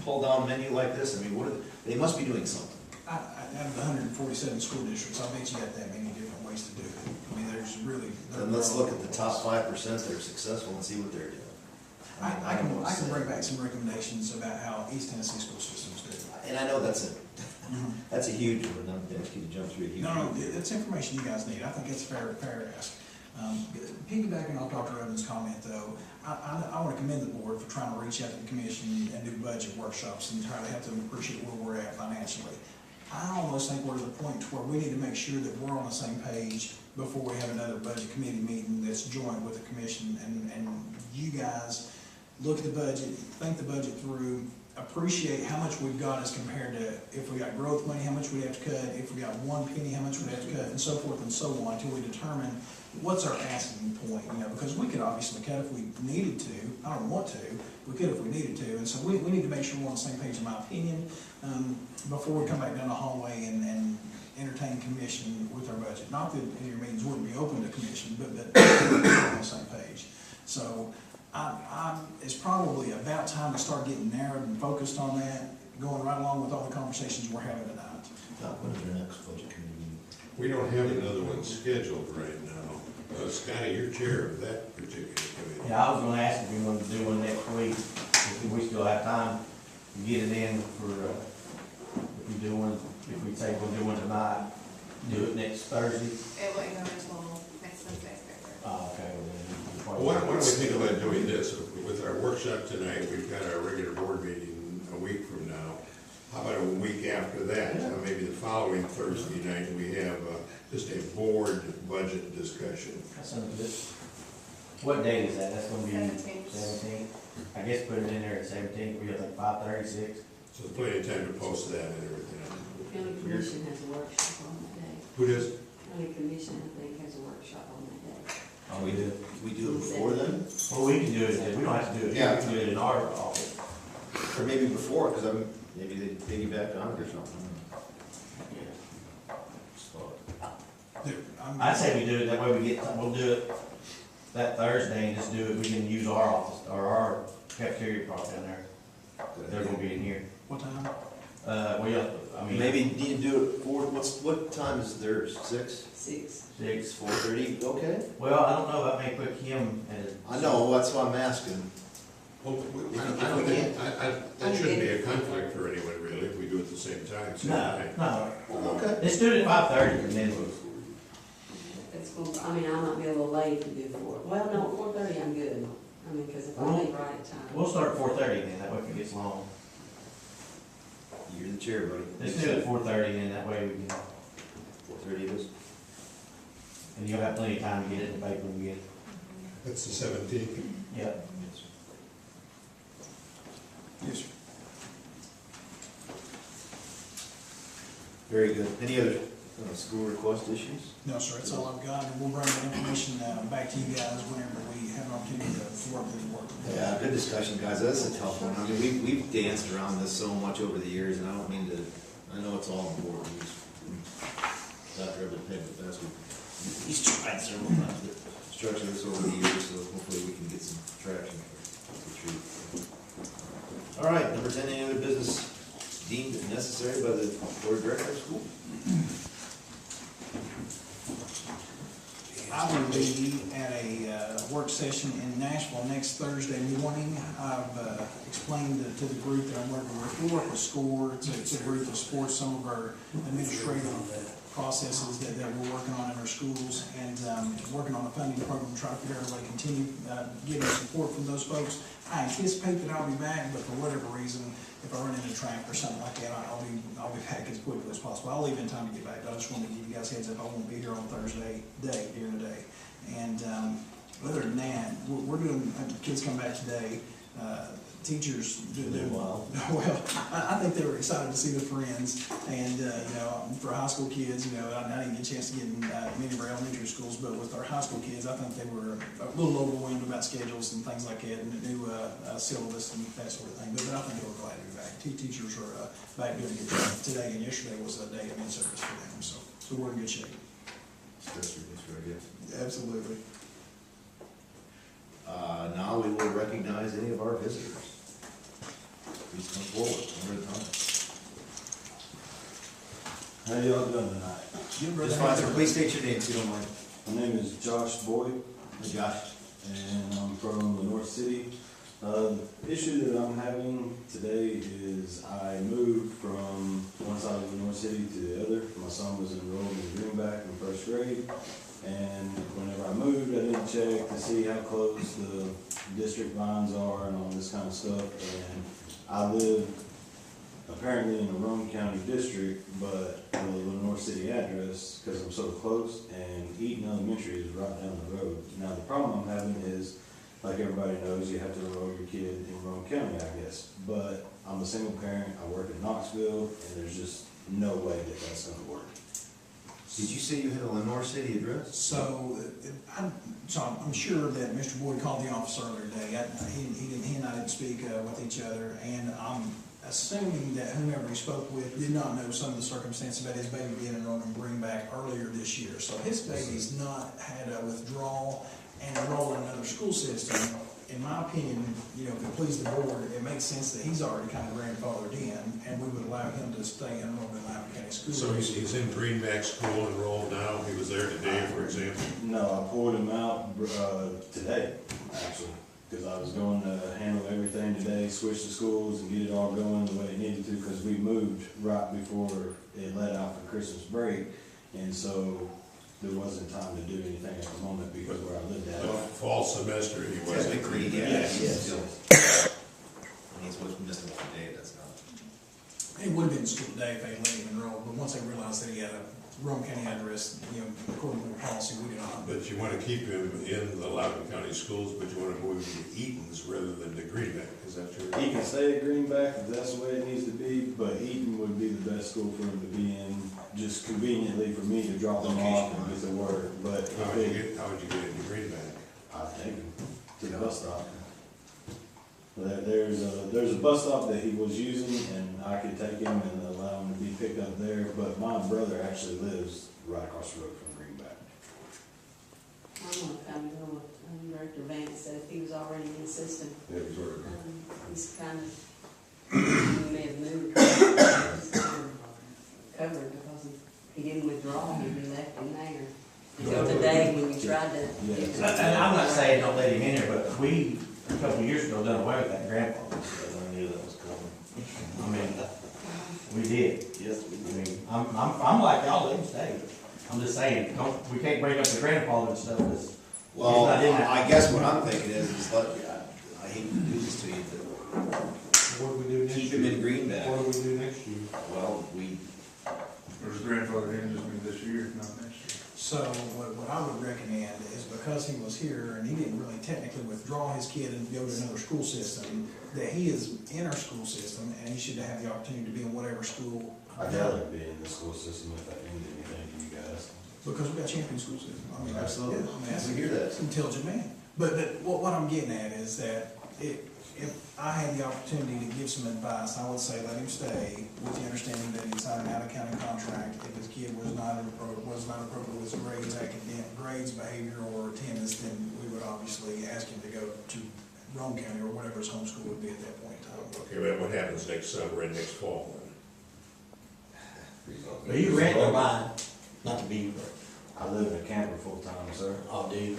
S1: pull-down menu like this? I mean, they must be doing something.
S2: Out of the 147 school districts, I bet you got that many different ways to do it. I mean, there's really.
S1: Then let's look at the top 5% that are successful and see what they're doing.
S2: I can bring back some recommendations about how East Tennessee school systems do it.
S1: And I know that's a huge one, I'm asking you to jump through a huge
S2: No,
S1: one.
S2: that's information you guys need. I think it's fair to ask. Piggybacking off Dr. Evans' comment though, I want to commend the board for trying to reach out to the commission and do budget workshops and try to help them appreciate where we're at financially. I almost think we're to the point where we need to make sure that we're on the same page before we have another budget committee meeting that's joint with the commission, and you guys look at the budget, think the budget through, appreciate how much we've got as compared to if we got growth money, how much we have to cut, if we got 1 penny, how much we have to cut, and so forth and so on, until we determine what's our asking point, because we could obviously cut if we needed to. I don't want to, we could if we needed to, and so we need to make sure we're on the same page, in my opinion, before we come back down the hallway and entertain commission with our budget. Not that your meetings wouldn't be open to commission, but we're on the same page. So it's probably about time to start getting narrowed and focused on that, going right along with all the conversations we're having tonight.
S1: When is our next budget committee meeting?
S8: We don't have another one scheduled right now. Scotty, you're chair of that particular committee.
S9: Yeah, I was gonna ask if we wanted to do one next week, if we still have time to get it in for, if we do one, if we say we'll do one tonight, do it next Thursday.
S10: It wouldn't go until next Wednesday's paper.
S9: Oh, okay, well
S8: Well,
S9: then.
S8: why don't we think about doing this? With our workshop tonight, we've got our regular board meeting a week from now. How about a week after that, maybe the following Thursday night, we have just a board budget discussion.
S9: That sounds good. What date is that? That's gonna be
S10: 17th.
S9: 17th? I guess put it in there at 17th, we have like 5:36.
S8: So there's plenty of time to post that and everything.
S11: The county commission has a workshop on that day.
S8: Who does?
S11: County commission, I think, has a workshop on that day.
S9: Oh, we do?
S1: We do it before then?
S9: Well, we can do it, we don't have to do it, here. We can do it in our office.
S1: Or maybe before, because maybe they piggyback on it or something. Just thought.
S9: I'd say we do it, that way we'll do it that Thursday and just do it, we can use our office, or our cafeteria prop down there. They're gonna be in here.
S2: What time?
S9: I mean.
S1: Maybe need to do it for, what time is theirs, 6?
S11: 6.
S9: 6.
S1: 4:30, okay?
S9: Well, I don't know, that may put Kim at.
S1: I know, that's why I'm asking.
S8: Well, I don't think, that shouldn't be a conflict for anyone really, if we do it at the same time. same
S9: No,
S8: night.
S9: no,
S1: Okay.
S9: let's do it at 5:30 and then we'll.
S11: It's going, I mean, I might be a little late to do 4. Well, no, 4:30 I'm good. I mean, because if I leave right at time.
S9: We'll start at 4:30 then, that way if it gets long.
S1: You're the chair, buddy.
S9: Let's do it at 4:30 then, that way we can,
S1: 4:30 it is?
S9: and you'll have plenty of time to get it in the paper when we get it.
S8: That's the 17th.
S9: Yep.
S2: Yes, sir.
S1: Very good. Any other school request issues?
S2: No, sir, that's all I've got, and we'll bring the information back to you guys whenever we have an opportunity to work this work.
S1: Yeah, good discussion, guys. That's a tough one. I mean, we've danced around this so much over the years, and I don't mean to, I know it's all important. Dr. Evan Peg, the best, he's tried several times to structure this over the years, so hopefully we can get some traction for the truth. All right, number 10, any other business deemed necessary by the board director of school?
S2: I will be at a work session in Nashville next Thursday morning. I've explained to the group that I'm working with. We work with SCORE. It's a group that supports some of our administrative processes that we're working on in our schools, and working on a funding program to try to figure out a way to continue getting support from those folks. I anticipate that I'll be back, but for whatever reason, if I run into traffic or something like that, I'll be back as quickly as possible. I'll leave in time to get back, but I just wanted to give you guys a heads up. I won't be here on Thursday during the day. And other than that, we're doing, kids come back today, teachers do.
S9: Well,
S2: Well, I think they were excited to see their friends, and, you know, for high school kids, you know, I didn't get a chance to get in many of our elementary schools, but with our high school kids, I think they were a little overwhelmed about schedules and things like that, and the new syllabus and that sort of thing, but I think they were glad to be back. Teachers are back doing a good job. Today and yesterday was a day of in-service for them, so we're in good shape.
S1: Stress relief, very good.
S2: Absolutely.
S1: Now we will recognize any of our visitors. Please come forward, one at a time.
S12: How y'all doing tonight?
S1: Just fine, sir. Please state your name, if you don't mind.
S12: My name is Josh Boyd,
S1: Hey, Josh.
S12: and I'm from the North City. The issue that I'm having today is I moved from one side of the North City to the other. My son was enrolled in Greenback in first grade, and whenever I moved, I didn't check to see how close the district lines are and all this kind of stuff. And I live apparently in the Rome County district, but the North City address, because I'm so close, and Eaton Elementary is right down the road. Now, the problem I'm having is, like everybody knows, you have to enroll your kid in Rome County, I guess. But I'm a single parent, I work in Knoxville, and there's just no way that that's gonna work.
S1: Did you say you had a Lenore City address?
S2: So, I'm sure that Mr. Boyd called the office earlier today. He and I didn't speak with each other, and I'm assuming that whomever he spoke with did not know some of the circumstances about his baby being enrolled in Greenback earlier this year. So his baby's not had a withdrawal and enrolled in another school system. In my opinion, you know, if it pleases the board, it makes sense that he's already kind of grandfathered in, and we would allow him to stay enrolled in Loudoun County Schools.
S8: So he's in Greenback School enrolled now, he was there today, for example?
S12: No, I pulled him out today, actually, because I was going to handle everything today, switch the schools and get it all going the way it needed to, because we moved right before it let out for Christmas break, and so there wasn't time to do anything at the moment because where I lived at.
S8: Fall semester, he was.
S1: Technically, yeah.
S12: Yes.
S1: Still. He's missing one day, that's not.
S2: It would have been school day if they let him enroll, but once they realized that he had a Rome County address, you know, according to the policy, we do not.
S8: But you want to keep him in the Loudoun County schools, but you want to move him to Eaton's rather than to Greenback, is that your?
S12: He can stay at Greenback if that's the way it needs to be, but Eaton would be the best school for him to be in, just conveniently for me to drop him off and get to work, but
S8: How would you get into Greenback?
S12: I'll take him to the bus stop. There's a bus stop that he was using, and I could take him and allow him to be picked up there, but my brother actually lives right across the road from Greenback.
S11: I'm gonna kind of go with Director Vance said if he was already in the system.
S6: Yeah, it was already.
S11: He's kind of, he may have moved, he's kind of covered because he didn't withdraw, he'd be left in there. Until today when we tried to.
S9: and I'm not saying don't let him in there, but we, a couple of years ago, done away with that grandfather.
S1: I knew that was coming.
S9: I mean, we did.
S1: Yes.
S9: I mean, I'm like y'all, let him stay. I'm just saying, we can't bring up the grandfather and stuff, because
S1: Well,
S9: not in that.
S1: I guess what I'm thinking is let, I hate to do this to you, but
S7: What do we do next year?
S1: keep him in Greenback.
S7: What do we do next year?
S1: Well, we,
S5: There's grandfather in just me this year, not next year.
S2: So what I would recommend is because he was here and he didn't really technically withdraw his kid and go to another school system, that he is in our school system and he should have the opportunity to be in whatever school.
S12: I'd rather be in the school system if that means anything to you guys.
S2: Because we've got champion school system. I mean,
S1: Absolutely.
S2: yeah, I mean, that's
S1: We hear that.
S2: that's an intelligent man. But what I'm getting at is that if I had the opportunity to give some advice, I would say let him stay with the understanding that he signed an out-of-county contract. If his kid was not appropriate with his grades, academic grades, behavior, or attendance, then we would obviously ask him to go to Rome County or whatever his home school would be at that point in time.
S8: Okay, well, what happens next summer and next fall then?
S9: But you rent or buy, not to be,
S12: I live in a camper full-time, sir.
S9: I'll do.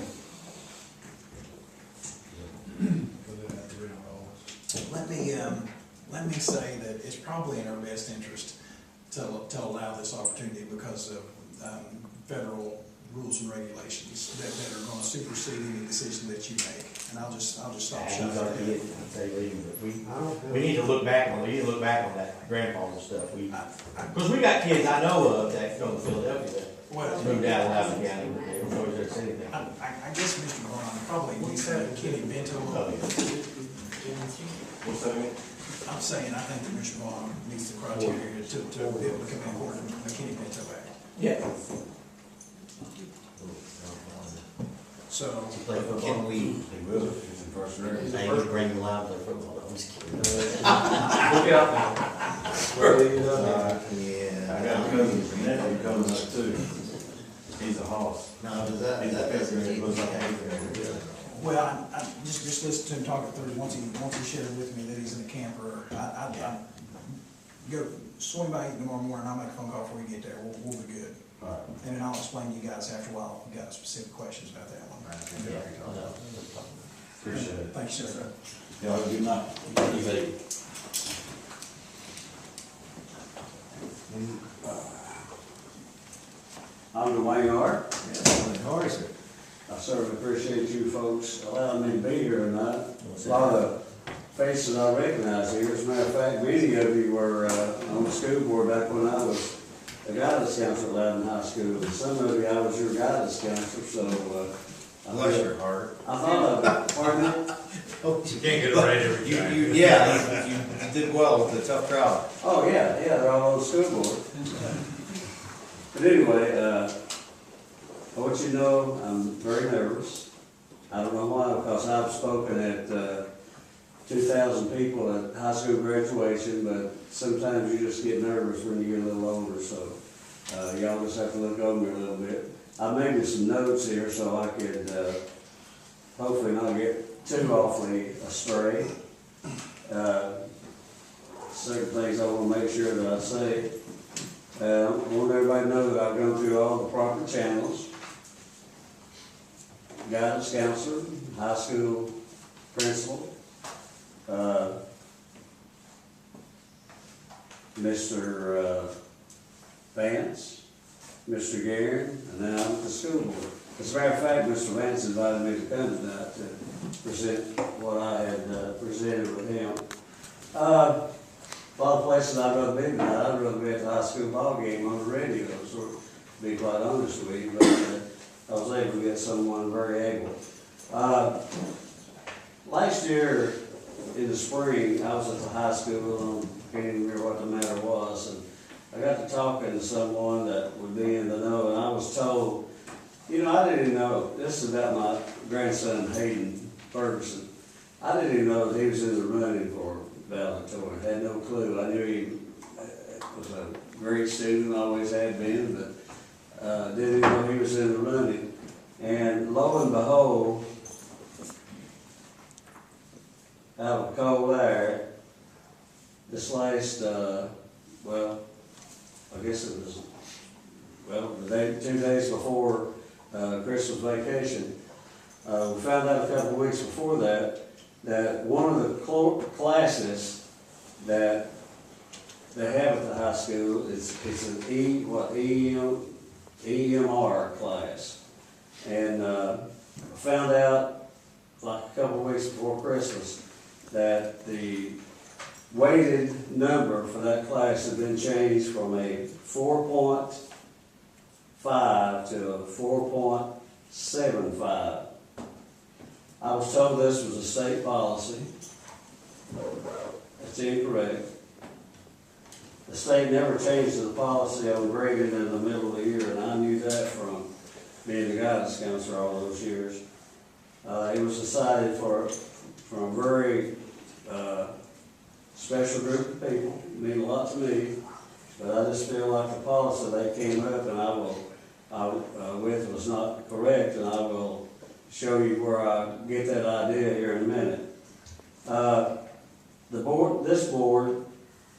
S2: Let me say that it's probably in our best interest to allow this opportunity because of federal rules and regulations that are going to supersede any decision that you make. And I'll just stop
S9: He's
S2: short of
S9: already
S2: that.
S9: in, I'd say leave, but we need to look back on that grandfather stuff. Because we got kids I know of that go to Philadelphia that moved out of Loudoun County, they don't know there's anything.
S2: I guess Mr. Brown probably needs to have Kenny Bento.
S12: What's that mean?
S2: I'm saying, I think that Mr. Vaughn meets the criteria to be able to come in for the McKinney-Vento Act.
S9: Yeah.
S2: So,
S9: To play football.
S3: Can we,
S12: He will, he's in first grade.
S3: they can bring him live to football, I'm just kidding.
S12: Look out now.
S3: Yeah.
S12: I got a cousin, nephew coming up too. He's a hoss.
S3: No, does that,
S12: He's a
S3: that
S12: fifth
S3: doesn't
S12: grader,
S3: keep
S12: looks
S3: me
S12: like an
S3: happy.
S12: eighth grader.
S2: well, I just listened to him talk at Thursday, once he shared with me that he's in a camper, I go swing by tomorrow morning, I'll make a phone call before you get there, we'll be good.
S12: All right.
S2: And then I'll explain to you guys after a while, if you got specific questions about that one.
S3: Yeah, I know.
S12: Appreciate it.
S2: Thank you, sir.
S12: Y'all have a good night.
S3: You bet.
S13: I'm Dwayne Hart.
S3: How are you, sir?
S13: I certainly appreciate you folks allowing me to be here tonight. A lot of faces I recognize here. As a matter of fact, many of you were on the school board back when I was a guidance counselor at Loudon High School. And some of you, I was your guidance counselor, so
S1: Bless your heart.
S13: I thought of it. Pardon me?
S8: You can't get it right every time.
S1: Yeah, you did well with the tough crowd.
S13: Oh, yeah, they're all on the school board. But anyway, I want you to know I'm very nervous. I don't know why, because I've spoken at 2,000 people at high school graduation, but sometimes you just get nervous when you get a little older, so y'all just have to look over me a little bit. I made me some notes here so I could hopefully not get too awfully astray. Certain things I want to make sure that I say. I want everybody to know that I've gone through all the proper channels. Guidance counselor, high school principal, Mr. Vance, Mr. Guerin, and now I'm at the school board. As a matter of fact, Mr. Vance invited me to come tonight to present what I had presented with him. A lot of places I'd rather be tonight. I'd rather be at the high school ball game on the radio, so to be quite honest with you, but I was able to get someone very able. Last year in the spring, I was at the high school, and I can't even remember what the matter was, and I got to talking to someone that would be in the know, and I was told, you know, I didn't even know, this is about my grandson Hayden Ferguson. I didn't even know that he was in the running for valedictorian. Had no clue. I knew he was a great student, always had been, but didn't even know he was in the running. And lo and behold, out of cold air, this last, well, I guess it was, well, the day, 2 days before Christmas vacation, we found out a couple of weeks before that one of the classes that they have at the high school is an EMR class. And found out like a couple of weeks before Christmas that the weighted number for that class had been changed from a 4.5 to a 4.75. I was told this was a state policy. That's incorrect. The state never changed the policy on grading in the middle of the year, and I knew that from being the guidance counselor all those years. It was decided from a very special group of people. It meant a lot to me, but I just feel like the policy they came up and with was not correct, and I will show you where I get that idea here in a minute. This board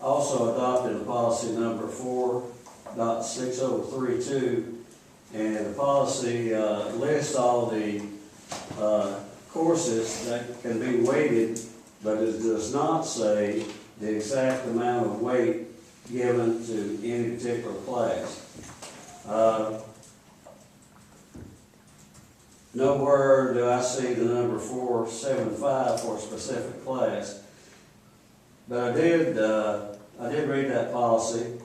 S13: also adopted a policy number 4.6032, and the policy lists all the courses that can be weighted, but it does not say the exact amount of weight given to any particular class. Nowhere do I see the number 475 for a specific class, but I did read that policy,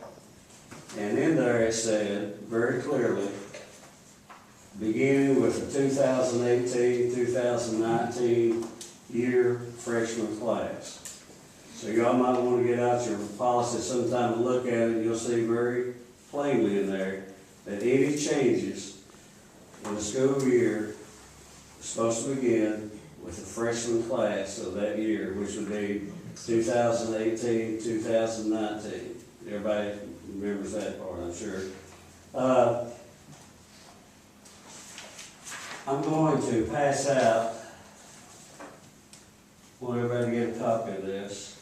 S13: and in there it said very clearly, beginning with the 2018-2019 year freshman class. So y'all might wanna get out your policy sometime and look at it, and you'll see very plainly in there that any changes in the school year is supposed to begin with the freshman class of that year, which would be 2018, 2019. Everybody remembers that part, I'm sure. I'm going to pass out, want everybody to get a copy of this.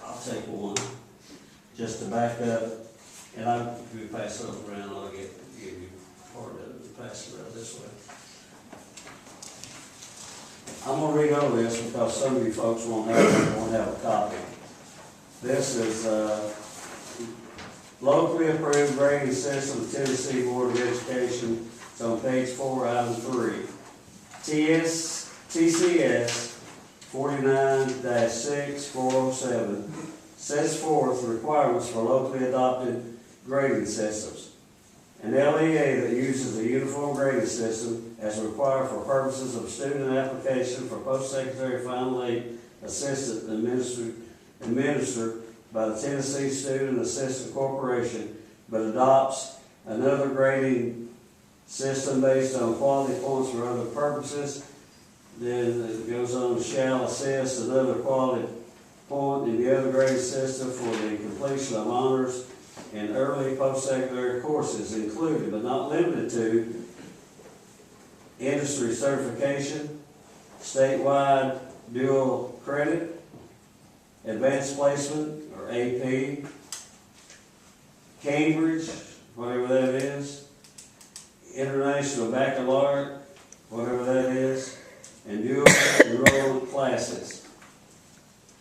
S13: I'll take one, just to back up, and if you pass those around, I'll give you part of it, and pass it around this way. I'm gonna read over this because some of you folks won't have a copy. This is, locally approved grading system of Tennessee Board of Education. It's on page 4, item 3. TCS 49-6407 sets forth the requirements for locally adopted grading systems. An LEA that uses a uniform grading system as required for purposes of student application for post-secondary final aid assistant administered by the Tennessee Student Assistant Corporation, but adopts another grading system based on quality points for other purposes. Then it goes on to shall assess another quality point in the other grading system for the completion of honors and early post-secondary courses, including but not limited to industry certification, statewide dual credit, advanced placement or AP, Cambridge, whatever that is, international baccalaureate, whatever that is, and dual enrollment classes.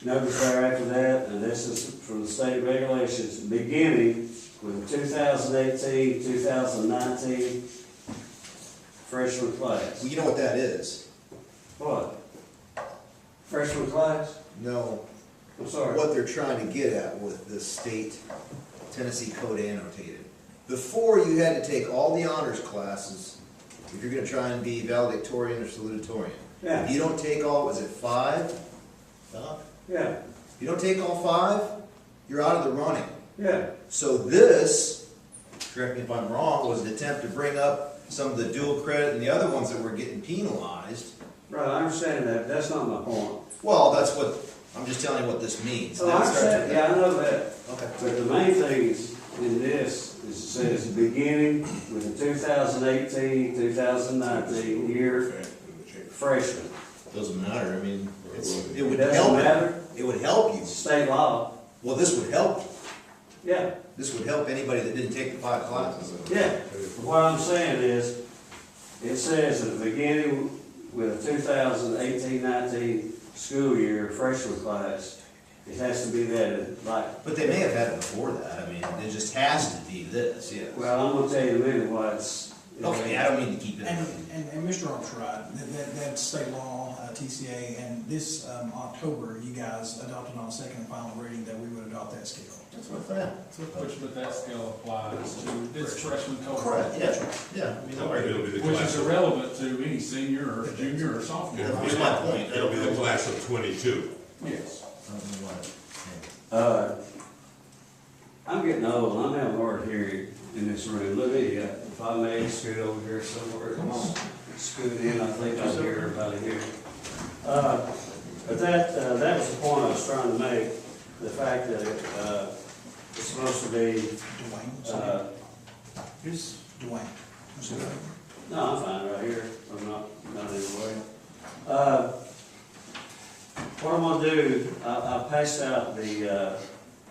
S13: Notice there after that, and this is from the state regulations, beginning with the 2018-2019 freshman class.
S1: Well, you know what that is?
S13: What? Freshman class?
S1: No.
S13: I'm sorry.
S1: What they're trying to get at with the state Tennessee code annotated. Before, you had to take all the honors classes if you're gonna try and be valedictorian or salutatorian.
S13: Yeah.
S1: If you don't take all, was it 5? Doc?
S13: Yeah,
S1: If you don't take all 5, you're out of the running.
S13: yeah.
S1: So this, correct me if I'm wrong, was an attempt to bring up some of the dual credit and the other ones that were getting penalized.
S13: Right, I understand that, that's not my point.
S1: Well, that's what, I'm just telling you what this means.
S13: Oh, I understand, yeah, I know that.
S1: Okay.
S13: But the main thing is, in this, is it says beginning with the 2018-2019 year freshman.
S1: Doesn't matter, I mean, it would
S13: Doesn't
S1: help.
S13: matter?
S1: It would help you.
S13: State law,
S1: Well, this would help.
S13: yeah,
S1: This would help anybody that didn't take the 5 classes.
S13: yeah. What I'm saying is, it says at the beginning with the 2018-19 school year freshman class, it has to be that, like,
S1: But they may have had it before that, I mean, it just has to be this, yes.
S13: well, I'm gonna tell you in a minute why it's.
S1: Okay, I don't mean to keep it.
S2: And Mr. Arp's right, that state law, TCA, and this October, you guys adopted on second and final reading that we would adopt that scale.
S1: That's what I
S5: But that scale applies to this freshman cohort.
S1: Correct, yeah. I mean,
S8: It'll be the
S5: Which
S8: class
S5: is
S8: of,
S5: irrelevant to any senior or junior or sophomore.
S1: Here's my point.
S8: it'll be the class of 22.
S5: Yes.
S13: I'm getting old, and I'm having hard hearing in this room. Look at you, if I may scoot over here somewhere, come on, scoot in, I think I hear everybody here. But that was the point I was trying to make, the fact that it's supposed to be,
S2: Dwayne, here's Dwayne.
S13: no, I'm fine right here, I'm not in the way. What I'm gonna do, I passed out the,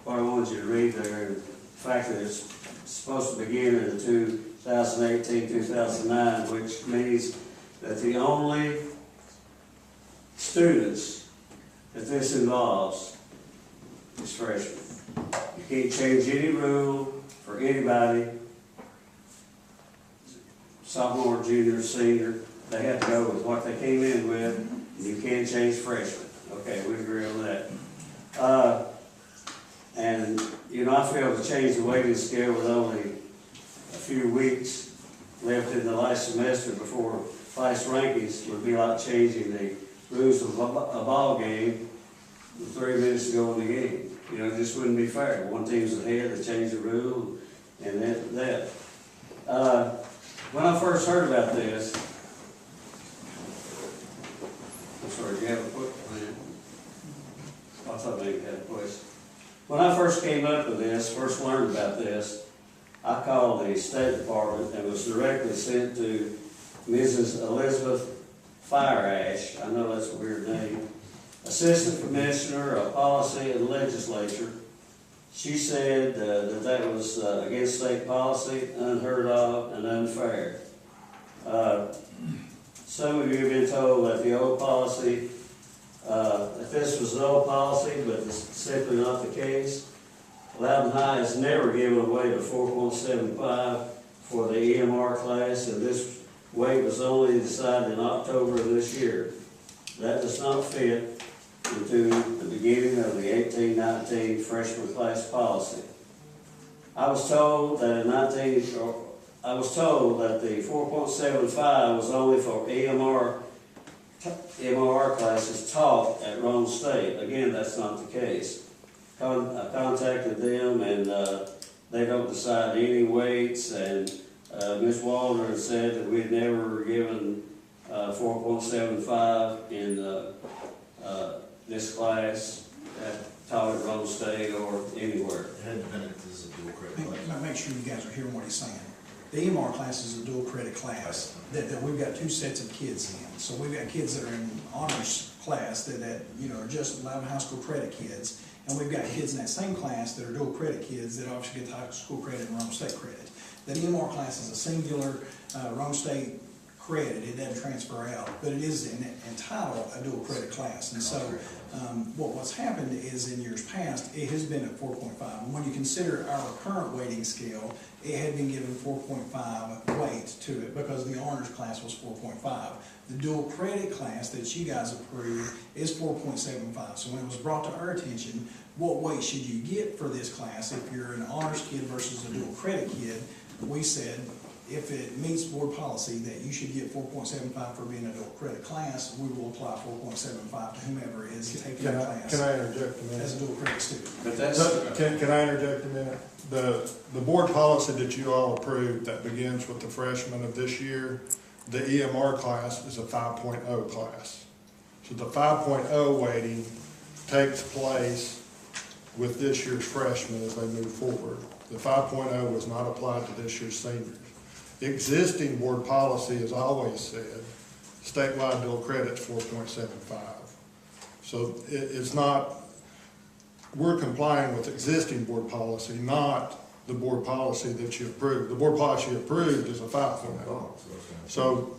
S13: what I wanted you to read there, the fact that it's supposed to begin in the 2018-2009, which means that the only students that this involves is freshmen. You can't change any rule for anybody, sophomore, junior, senior. They have to go with what they came in with, and you can't change freshmen. Okay, we agree on that. And, you know, I failed to change the weighting scale with only a few weeks left in the last semester before class rankings would be like changing the rules of a ball game 3 minutes to go in the game. You know, it just wouldn't be fair. One team's ahead, they change the rule, and that. When I first heard about this, I'm sorry, do you have a question? I thought maybe you had a question. When I first came up with this, first learned about this, I called the State Department and was directly sent to Mrs. Elizabeth Fireash. I know that's a weird name. Assistant Commissioner of Policy and Legislature. She said that was against state policy, unheard of, and unfair. Some of you have been told that the old policy, that this was an old policy, but it's simply not the case. Loudon High has never given away the 4.75 for the EMR class, and this weight was only decided in October of this year. That does not fit into the beginning of the 18-19 freshman class policy. I was told that the 4.75 was only for MR classes taught at Rome State. Again, that's not the case. I contacted them, and they don't decide any weights, and Ms. Waldron said that we'd never given 4.75 in this class taught at Rome State or anywhere.
S1: It hadn't been, this is a dual credit class.
S2: Make sure you guys are hearing what he's saying. The EMR class is a dual credit class that we've got two sets of kids in. So we've got kids that are in honors class that you know are just Loudon High School credit kids, and we've got kids in that same class that are dual credit kids that obviously get high school credit and Rome State credit. The EMR class is a singular Rome State credit. It doesn't transfer out, but it is entitled a dual credit class. And so what's happened is in years past, it has been at 4.5. And when you consider our current weighting scale, it had been given 4.5 weight to it because the honors class was 4.5. The dual credit class that you guys approved is 4.75. So when it was brought to our attention, what weight should you get for this class if you're an honors kid versus a dual credit kid, we said, if it meets board policy that you should get 4.75 for being a dual credit class, we will apply 4.75 to whomever is taking the class
S14: Can I interject a minute?
S2: as a dual credit student.
S13: But that's,
S14: Can I interject a minute? The board policy that you all approved that begins with the freshmen of this year, the EMR class is a 5.0 class. So the 5.0 weighting takes place with this year's freshmen as they move forward. The 5.0 was not applied to this year's seniors. Existing board policy has always said statewide dual credit's 4.75. So it's not, we're complying with existing board policy, not the board policy that you approved. The board policy you approved is a 5.0. So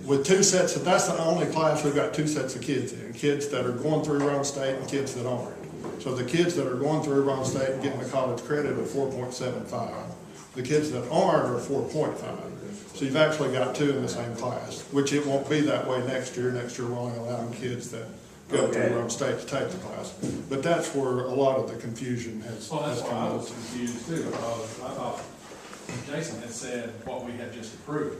S14: with two sets, that's the only class we've got two sets of kids in, kids that are going through Rome State and kids that aren't. So the kids that are going through Rome State and getting the college credit are 4.75. The kids that aren't are 4.5. So you've actually got two in the same class, which it won't be that way next year. Next year we're only allowing kids that go through Rome State to take the class. But that's where a lot of the confusion has
S5: Well, that's why I
S14: come
S5: was
S14: up.
S5: confused too, because I thought Jason had said what we had just approved.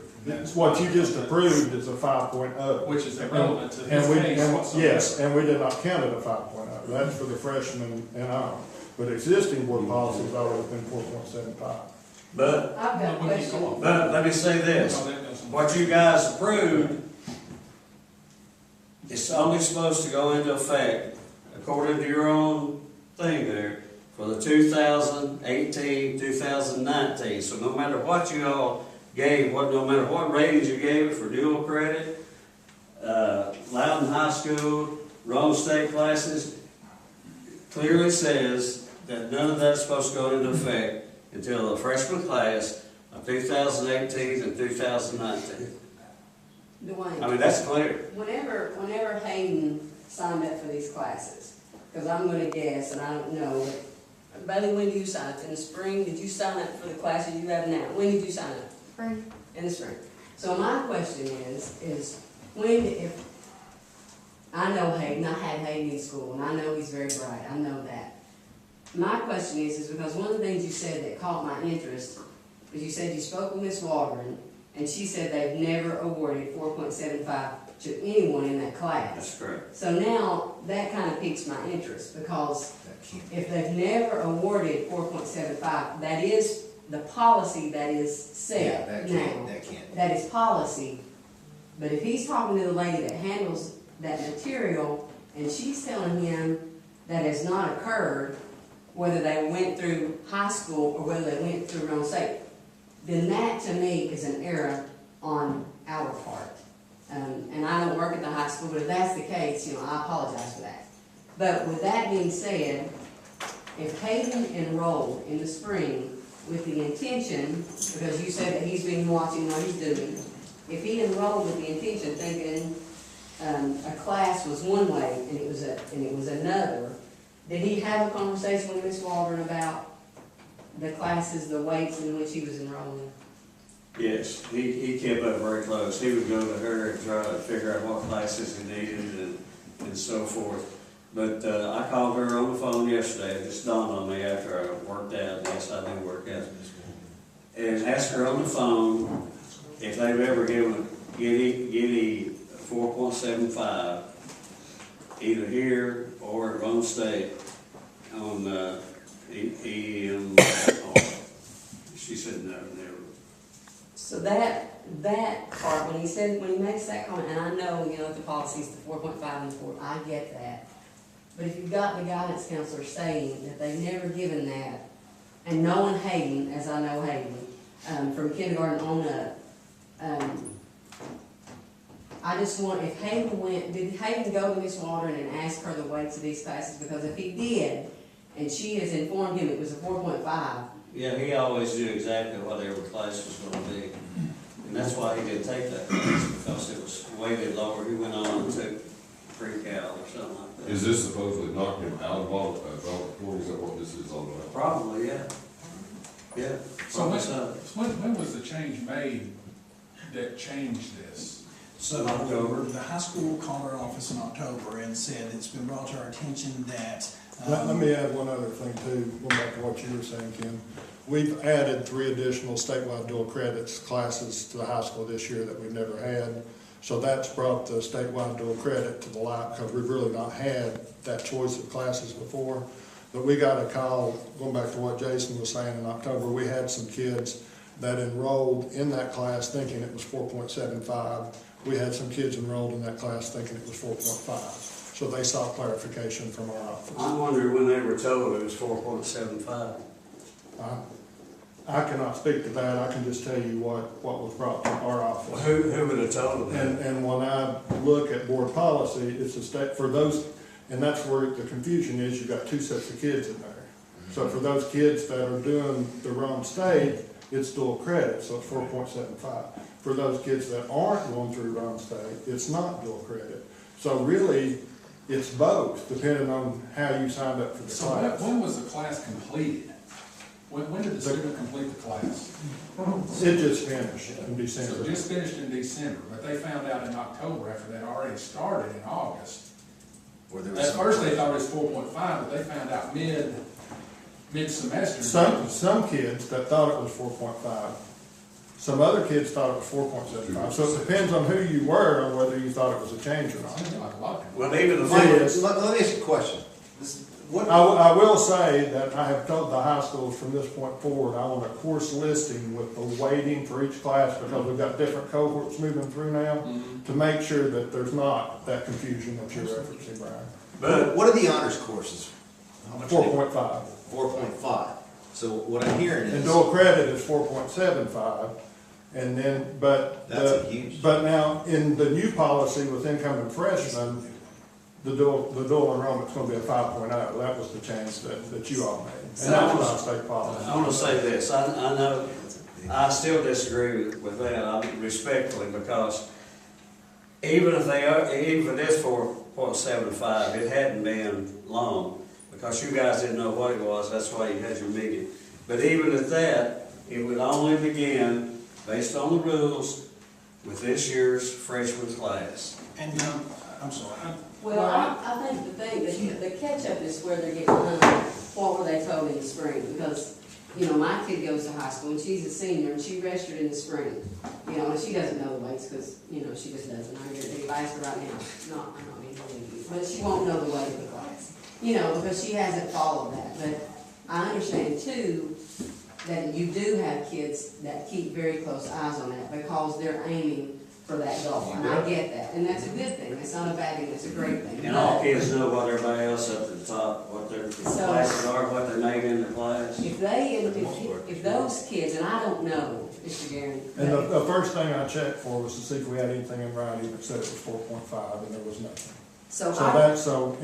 S14: What you just approved is a 5.0.
S5: Which is irrelevant to
S14: And we,
S5: his case whatsoever.
S14: yes, and we did not count it a 5.0. That's for the freshmen and on. But existing board policy has always been 4.75.
S13: but
S4: I've got a
S5: We keep
S4: question.
S5: going.
S13: But let me say this, what you guys approved is only supposed to go into effect, according to your own thing there, for the 2018, 2019. So no matter what you all gave, no matter what ratings you gave it for dual credit, Loudon High School, Rome State classes, clearly says that none of that's supposed to go into effect until the freshman class of 2018 and 2019.
S11: Dwayne.
S13: I mean, that's clear.
S11: Whenever Hayden signed up for these classes, because I'm gonna guess, and I don't know, but Bailey, when do you sign up? In the spring? Did you sign up for the classes you have now? When did you sign up?
S10: Spring.
S11: In the spring. So my question is when, if, I know Hayden, I had Hayden in school, and I know he's very bright, I know that. My question is because one of the things you said that caught my interest is you said you spoke with Miss Waldron, and she said they've never awarded 4.75 to anyone in that class.
S13: That's correct.
S11: So now, that kind of piques my interest, because if they've never awarded 4.75, that is the policy that is set now. That is policy. But if he's talking to the lady that handles that material, and she's telling him that has not occurred, whether they went through high school or whether they went through Rome State, then that to me is an error on our part. And I don't work at the high school, but if that's the case, I apologize for that. But with that being said, if Hayden enrolled in the spring with the intention, because you said that he's been watching what he's doing, if he enrolled with the intention thinking a class was one way and it was another, did he have a conversation with Ms. Waldron about the classes, the weights in which he was enrolling?
S13: Yes, he kept up very close. He would go to her and try to figure out what classes he needed and so forth. But I called her on the phone yesterday. It just dawned on me after I worked out. Yes, I did work out. And asked her on the phone if they've ever given Giddy 4.75, either here or at Rome State on EM. She said no, never.
S11: So that part, when he makes that comment, and I know, the policy's the 4.5 and the 4, I get that. But if you've got the guidance counselor saying that they've never given that, and knowing Hayden, as I know Hayden, from kindergarten on up, I just want, if Hayden did Hayden go to Miss Waldron and ask her the weights of these classes? Because if he did, and she has informed him it was a 4.5,
S13: Yeah, he always knew exactly what every class was gonna be. And that's why he didn't take that class, because it was weighted lower. He went on and took pre-cal or something like that.
S6: Is this supposedly knocking him out of valedictorian? Is that what this is all about?
S13: Probably, yeah. Yeah.
S5: So
S13: probably
S5: when was the change made that changed this?
S2: So,
S13: October.
S2: the high school called our office in October and said it's been brought to our attention that.
S14: Let me add one other thing too, going back to what you were saying, Ken. We've added 3 additional statewide dual credits classes to the high school this year that we've never had. So that's brought the statewide dual credit to the light, because we've really not had that choice of classes before. But we got a call, going back to what Jason was saying, in October, we had some kids that enrolled in that class thinking it was 4.75. We had some kids enrolled in that class thinking it was 4.5. So they sought clarification from our office.
S13: I'm wondering when they were told it was 4.75.
S14: I cannot speak to that. I can just tell you what was brought to our office.
S13: Who would have told them that?
S14: And when I look at board policy, it's a state, for those, and that's where the confusion is, you've got 2 sets of kids in there. So for those kids that are doing the wrong state, it's dual credit, so it's 4.75. For those kids that aren't going through wrong state, it's not dual credit. So really, it's both, depending on how you signed up for the
S5: So
S14: class.
S5: when was the class completed? When did the student complete the class?
S14: It just finished in
S5: So
S14: December.
S5: it just finished in December, but they found out in October after they'd already started in August. At first they thought it was 4.5, but they found out mid-semester.
S14: Some kids that thought it was 4.5. Some other kids thought it was 4.75. So it depends on who you were on whether you thought it was a change or not.
S13: Well, even the
S14: Yes.
S1: Let me ask you a question.
S14: I will say that I have told the high schools from this point forward, I want a course listing with the weighting for each class, because we've got different cohorts moving through now, to make sure that there's not that confusion that you're referencing, Brian.
S1: But what are the honors courses?
S14: 4.5.
S1: 4.5. So what I'm hearing
S14: And
S1: is,
S14: dual credit is 4.75, and then, but.
S1: That's a huge-
S14: But now, in the new policy with incoming freshmen, the dual enrollment's gonna be a 5.0. That was the change that you all made. And that's not state policy.
S13: I want to say this, I know, I still disagree with that, respectfully, because even if even for this 4.75, it hadn't been long, because you guys didn't know what it was, that's why you had your meeting. But even at that, it would only begin, based on the rules, with this year's freshman class.
S2: And, I'm sorry.
S11: Well, I think the catch-up is where they're getting what were they told in the spring, because you know, my kid goes to high school and she's a senior and she registered in the spring. You know, and she doesn't know the weights because, you know, she just doesn't. I'm gonna ask her right now. I'm not being bullied, but she won't know the weight of the class. You know, because she hasn't followed that. But I understand too that you do have kids that keep very close eyes on that because they're aiming for that goal. And I get that. And that's a good thing. It's not a bad thing. It's a great thing.
S13: And all kids know what everybody else up at the top, what their classes are, what they made in the class.
S11: If those kids, and I don't know, Mr. Gary.
S14: And the first thing I checked for was to see if we had anything in writing that said it was 4.5, and there was nothing.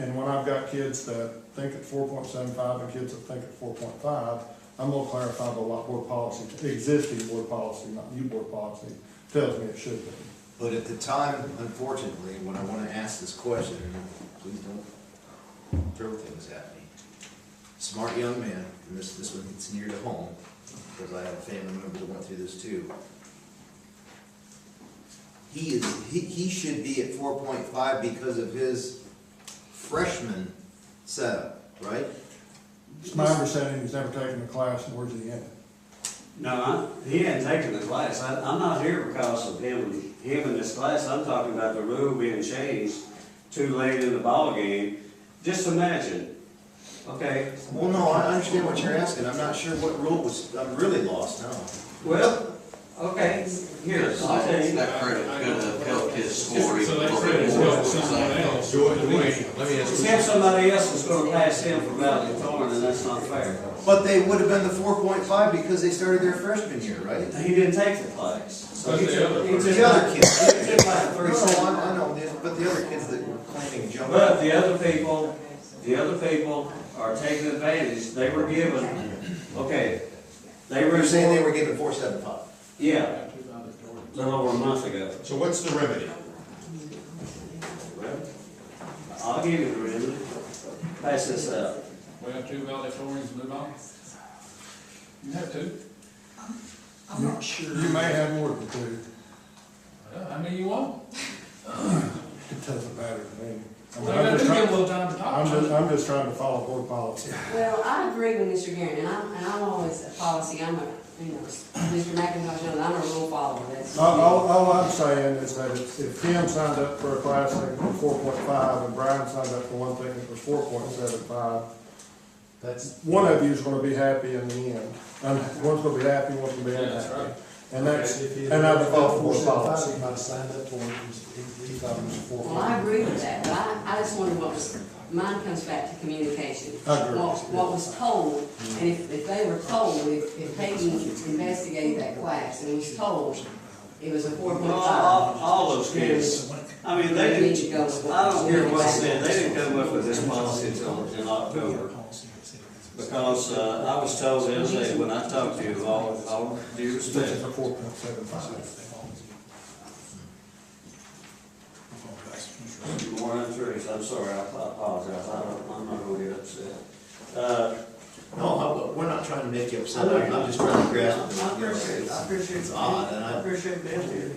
S14: And when I've got kids that think at 4.75 and kids that think at 4.5, I'm gonna clarify the board policy, existing board policy, not new board policy, tells me it should be.
S1: But at the time, unfortunately, when I wanna ask this question, and please don't throw things at me. Smart young man, and this one gets near to home, because I have a family member that went through this too. He should be at 4.5 because of his freshman setup, right?
S14: It's my understanding he's never taken a class, and where's he in it?
S13: No, he hadn't taken the class. I'm not here because of him in this class. I'm talking about the rule being changed too late in the ball game. Just imagine, okay?
S1: Well, no, I understand what you're asking. I'm not sure what rule was, I'm really lost now.
S13: Well, okay, here, I'll tell you.
S9: That credit could have helped his score even
S5: So they
S9: more.
S5: credit help someone else.
S1: Let me ask
S13: If somebody else is gonna pass him for valedictorian, then that's not fair.
S1: But they would have been the 4.5 because they started their freshman year, right?
S13: He didn't take the class. So
S5: But
S13: he
S5: the other
S13: took
S1: The other kids.
S13: He took like
S1: No,
S13: three
S1: no,
S13: seconds.
S1: I know, but the other kids that were claiming jump.
S13: But the other people are taking advantage. They were given, okay, they were.
S1: You're saying they were given 4.75?
S13: Yeah, a little over a month ago.
S8: So what's the remedy?
S13: I'll give you the remedy. Pass this out.
S5: We have 2 valedictorians, move on. You have 2.
S2: I'm not sure.
S14: You may have more than 2.
S5: Well, how many you want?
S14: It doesn't matter to me.
S5: Well, you gotta give a little time to talk.
S14: I'm just trying to follow board policy.
S11: Well, I agree with Mr. Garrett, and I'm always a policy, Mr. McIntosh knows, I'm a rule follower, that's.
S14: All I'm saying is that if Tim signed up for a class thinking it was 4.5 and Brian signed up for one thinking it was 4.75, one of you is gonna be happy in the end. One's gonna be happy, one's gonna be
S5: Yeah, that's
S14: unhappy.
S5: right.
S14: And that's,
S7: If he
S14: and I default board
S7: 4.75,
S14: policy.
S7: he might have signed up for it, he thought it was 4.5.
S11: Well, I agree with that, but I just wonder mine comes back to communication.
S14: I agree.
S11: What was told, and if they were told, if Peyton investigated that class and was told it was a 4.5.
S13: All those kids, I mean, they didn't, I don't care what said, they didn't come up with this policy until in October. Because, I was told the other day, when I talked to you, all due
S14: This
S13: respect,
S14: is a 4.75.
S13: more untruths, I'm sorry, I apologize, I'm not gonna get upset.
S1: No, we're not trying to make you upset, I'm just trying to grasp it.
S13: I appreciate
S1: It's odd, and
S13: I appreciate the idea.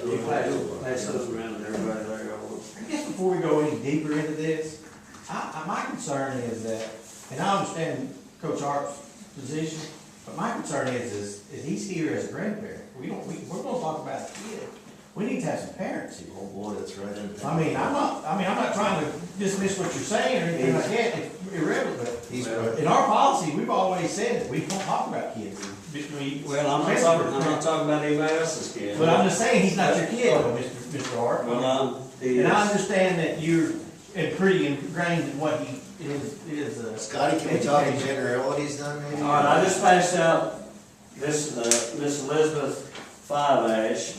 S13: You pass those around to everybody there.
S9: I guess before we go any deeper into this, my concern is that, and I understand Coach Hart's position, but my concern is he's here as a grandparent. We're gonna talk about a kid. We need to have some parents here.
S1: Oh boy, that's right.
S9: I'm not trying to dismiss what you're saying or anything like that, it's irrelevant, but
S1: He's right.
S9: in our policy, we've always said that we don't talk about kids.
S13: Well, I'm not talking about anybody else's kid.
S9: But I'm just saying, he's not your kid, though, Mr. Hart.
S13: Well,
S9: And I understand that you're pretty ingrained in what he is.
S1: Scotty, can we talk in generalities then, maybe?
S13: All right, I just passed out this, Miss Elizabeth Five Ash.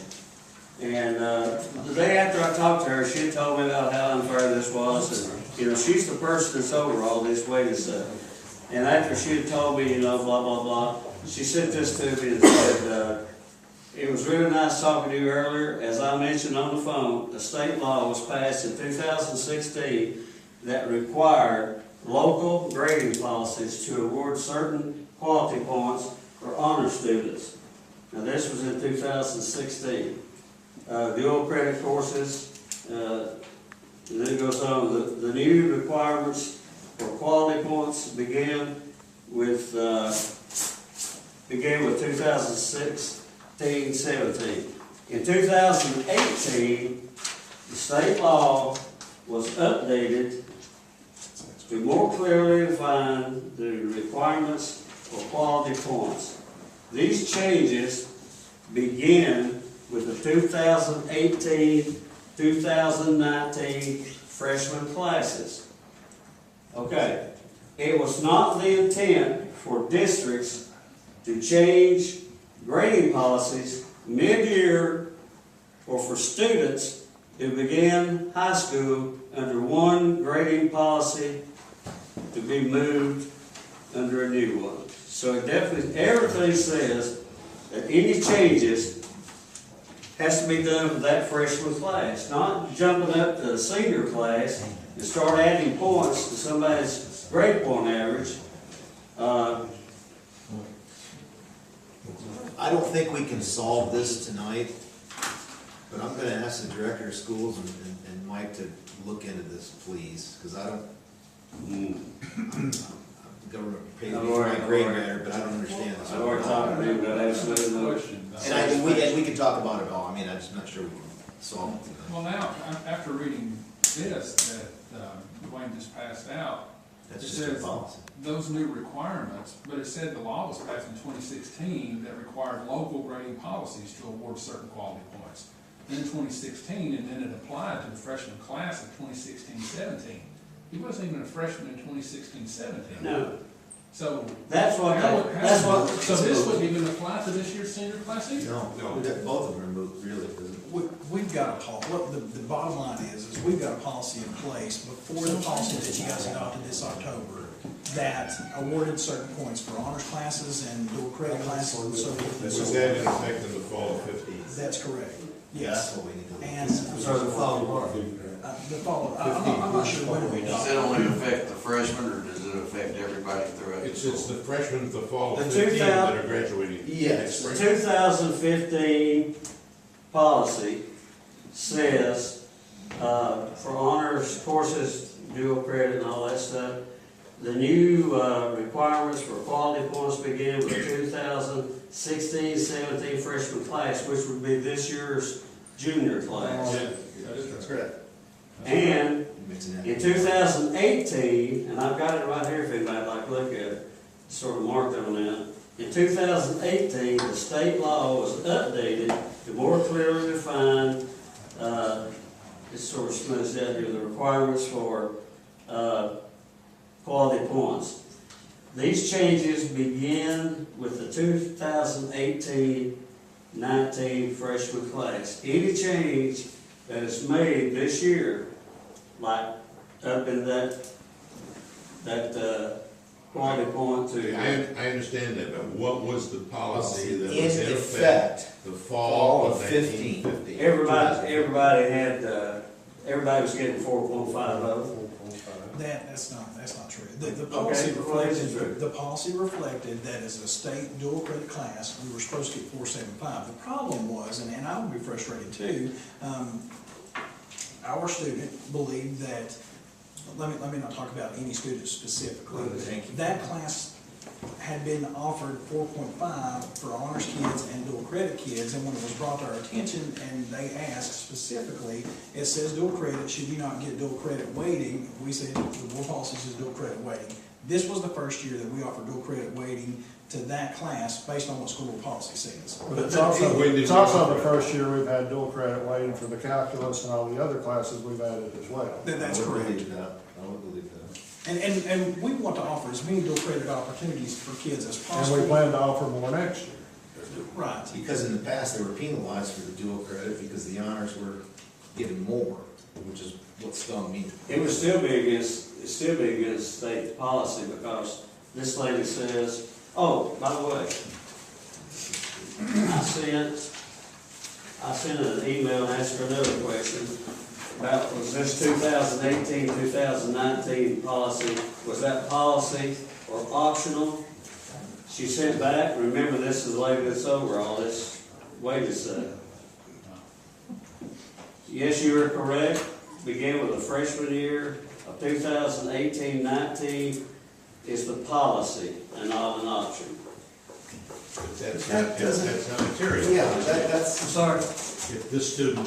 S13: And, the day after I talked to her, she had told me about how unfair this was, and, you know, she's the person that's over all this weighted stuff. And after she had told me, you know, blah, blah, blah, she sent this to me and said, it was really nice talking to you earlier. As I mentioned on the phone, the state law was passed in 2016 that required local grading policies to award certain quality points for honor students. Now, this was in 2016. Dual credit courses, and then it goes on, the new requirements for quality points began with, began with 2016-17. In 2018, the state law was updated to more clearly define the requirements for quality points. These changes begin with the 2018-2019 freshman classes. Okay, it was not the intent for districts to change grading policies mid-year or for students who began high school under one grading policy to be moved under a new one. So it definitely, everything says that any changes has to be done with that freshman class, not jumping up to the senior class and start adding points to somebody's grade point average.
S1: I don't think we can solve this tonight, but I'm gonna ask the director of schools and Mike to look into this, please, because I don't, government pays me for my grade matter, but I don't understand this.
S13: I've already talked to him about absolutely no question.
S1: And we can talk about it all, I mean, I'm just not sure we can solve it tonight.
S5: Well, now, after reading this that Dwayne just passed out,
S1: That's
S5: it
S1: just a
S5: says
S1: policy.
S5: those new requirements, but it said the law was passed in 2016 that required local grading policies to award certain quality points in 2016, and then it applied to the freshman class of 2016-17. He wasn't even a freshman in 2016-17.
S13: No.
S5: So
S13: That's what,
S5: so this wouldn't even apply to this year's senior class either?
S1: No, both of them are moved, really, because
S2: We've got a the bottom line is we've got a policy in place before the policy that you guys adopted this October that awarded certain points for honors classes and dual credit classes and so forth and so
S8: Was
S2: on.
S8: that in effect in the fall of 15?
S2: That's correct,
S1: that's
S2: yes.
S1: what we need to look
S2: And
S1: at.
S13: So the follow-up.
S2: the follow, I'm not sure when we
S15: Does it only affect the freshmen, or does it affect everybody throughout the
S8: It's
S15: school?
S8: the freshmen of the fall of
S13: The
S8: 15 that
S13: 2000
S8: are graduating.
S1: Yes.
S13: The 2015 policy says, for honors courses, dual credit and all that stuff, the new requirements for quality points begin with the 2016-17 freshman class, which would be this year's junior class.
S1: That's correct.
S13: And in 2018, and I've got it right here if anybody'd like to look at it, sort of marked on that. In 2018, the state law was updated to more clearly define, it's sort of smudged out here, the requirements for quality points. These changes begin with the 2018-19 freshman class. Any change that is made this year, like up in that quality point to.
S8: I understand that, but what was the policy that
S1: In
S8: was in
S1: effect,
S8: the fall of
S1: 15.
S8: 1915?
S13: Everybody had, everybody was getting 4.50.
S2: That's not true. The policy
S13: Okay,
S2: reflected, the policy reflected that as a state dual credit class, we were supposed to get 4.75. The problem was, and I would be frustrated too, our student believed that, let me not talk about any student specifically. That class had been offered 4.5 for honors kids and dual credit kids, and when it was brought to our attention and they asked specifically, it says dual credit, should you not get dual credit weighting? We said the board policy says dual credit weighting. This was the first year that we offered dual credit weighting to that class based on what school board policy says.
S14: But it's also the first year we've had dual credit weighting for the calculus and all the other classes we've added as well.
S2: That's
S1: I would
S2: correct.
S1: believe that. I would believe that.
S2: And we want to offer as many dual credit opportunities for kids as
S14: And
S2: possible.
S14: we plan to offer more next year.
S2: Right.
S1: Because in the past, they were penalized for the dual credit because the honors were given more, which is what stung me.
S13: It would still be against state policy because this lady says, oh, by the way, I sent an email and asked her another question about, was this 2018, 2019 policy, was that policy or optional? She sent back, remember this is the lady that's over all this wages stuff. Yes, you are correct, began with the freshman year of 2018-19 It's the policy and not an option.
S8: But that's not material.
S1: that's.
S13: I'm sorry?
S8: If this student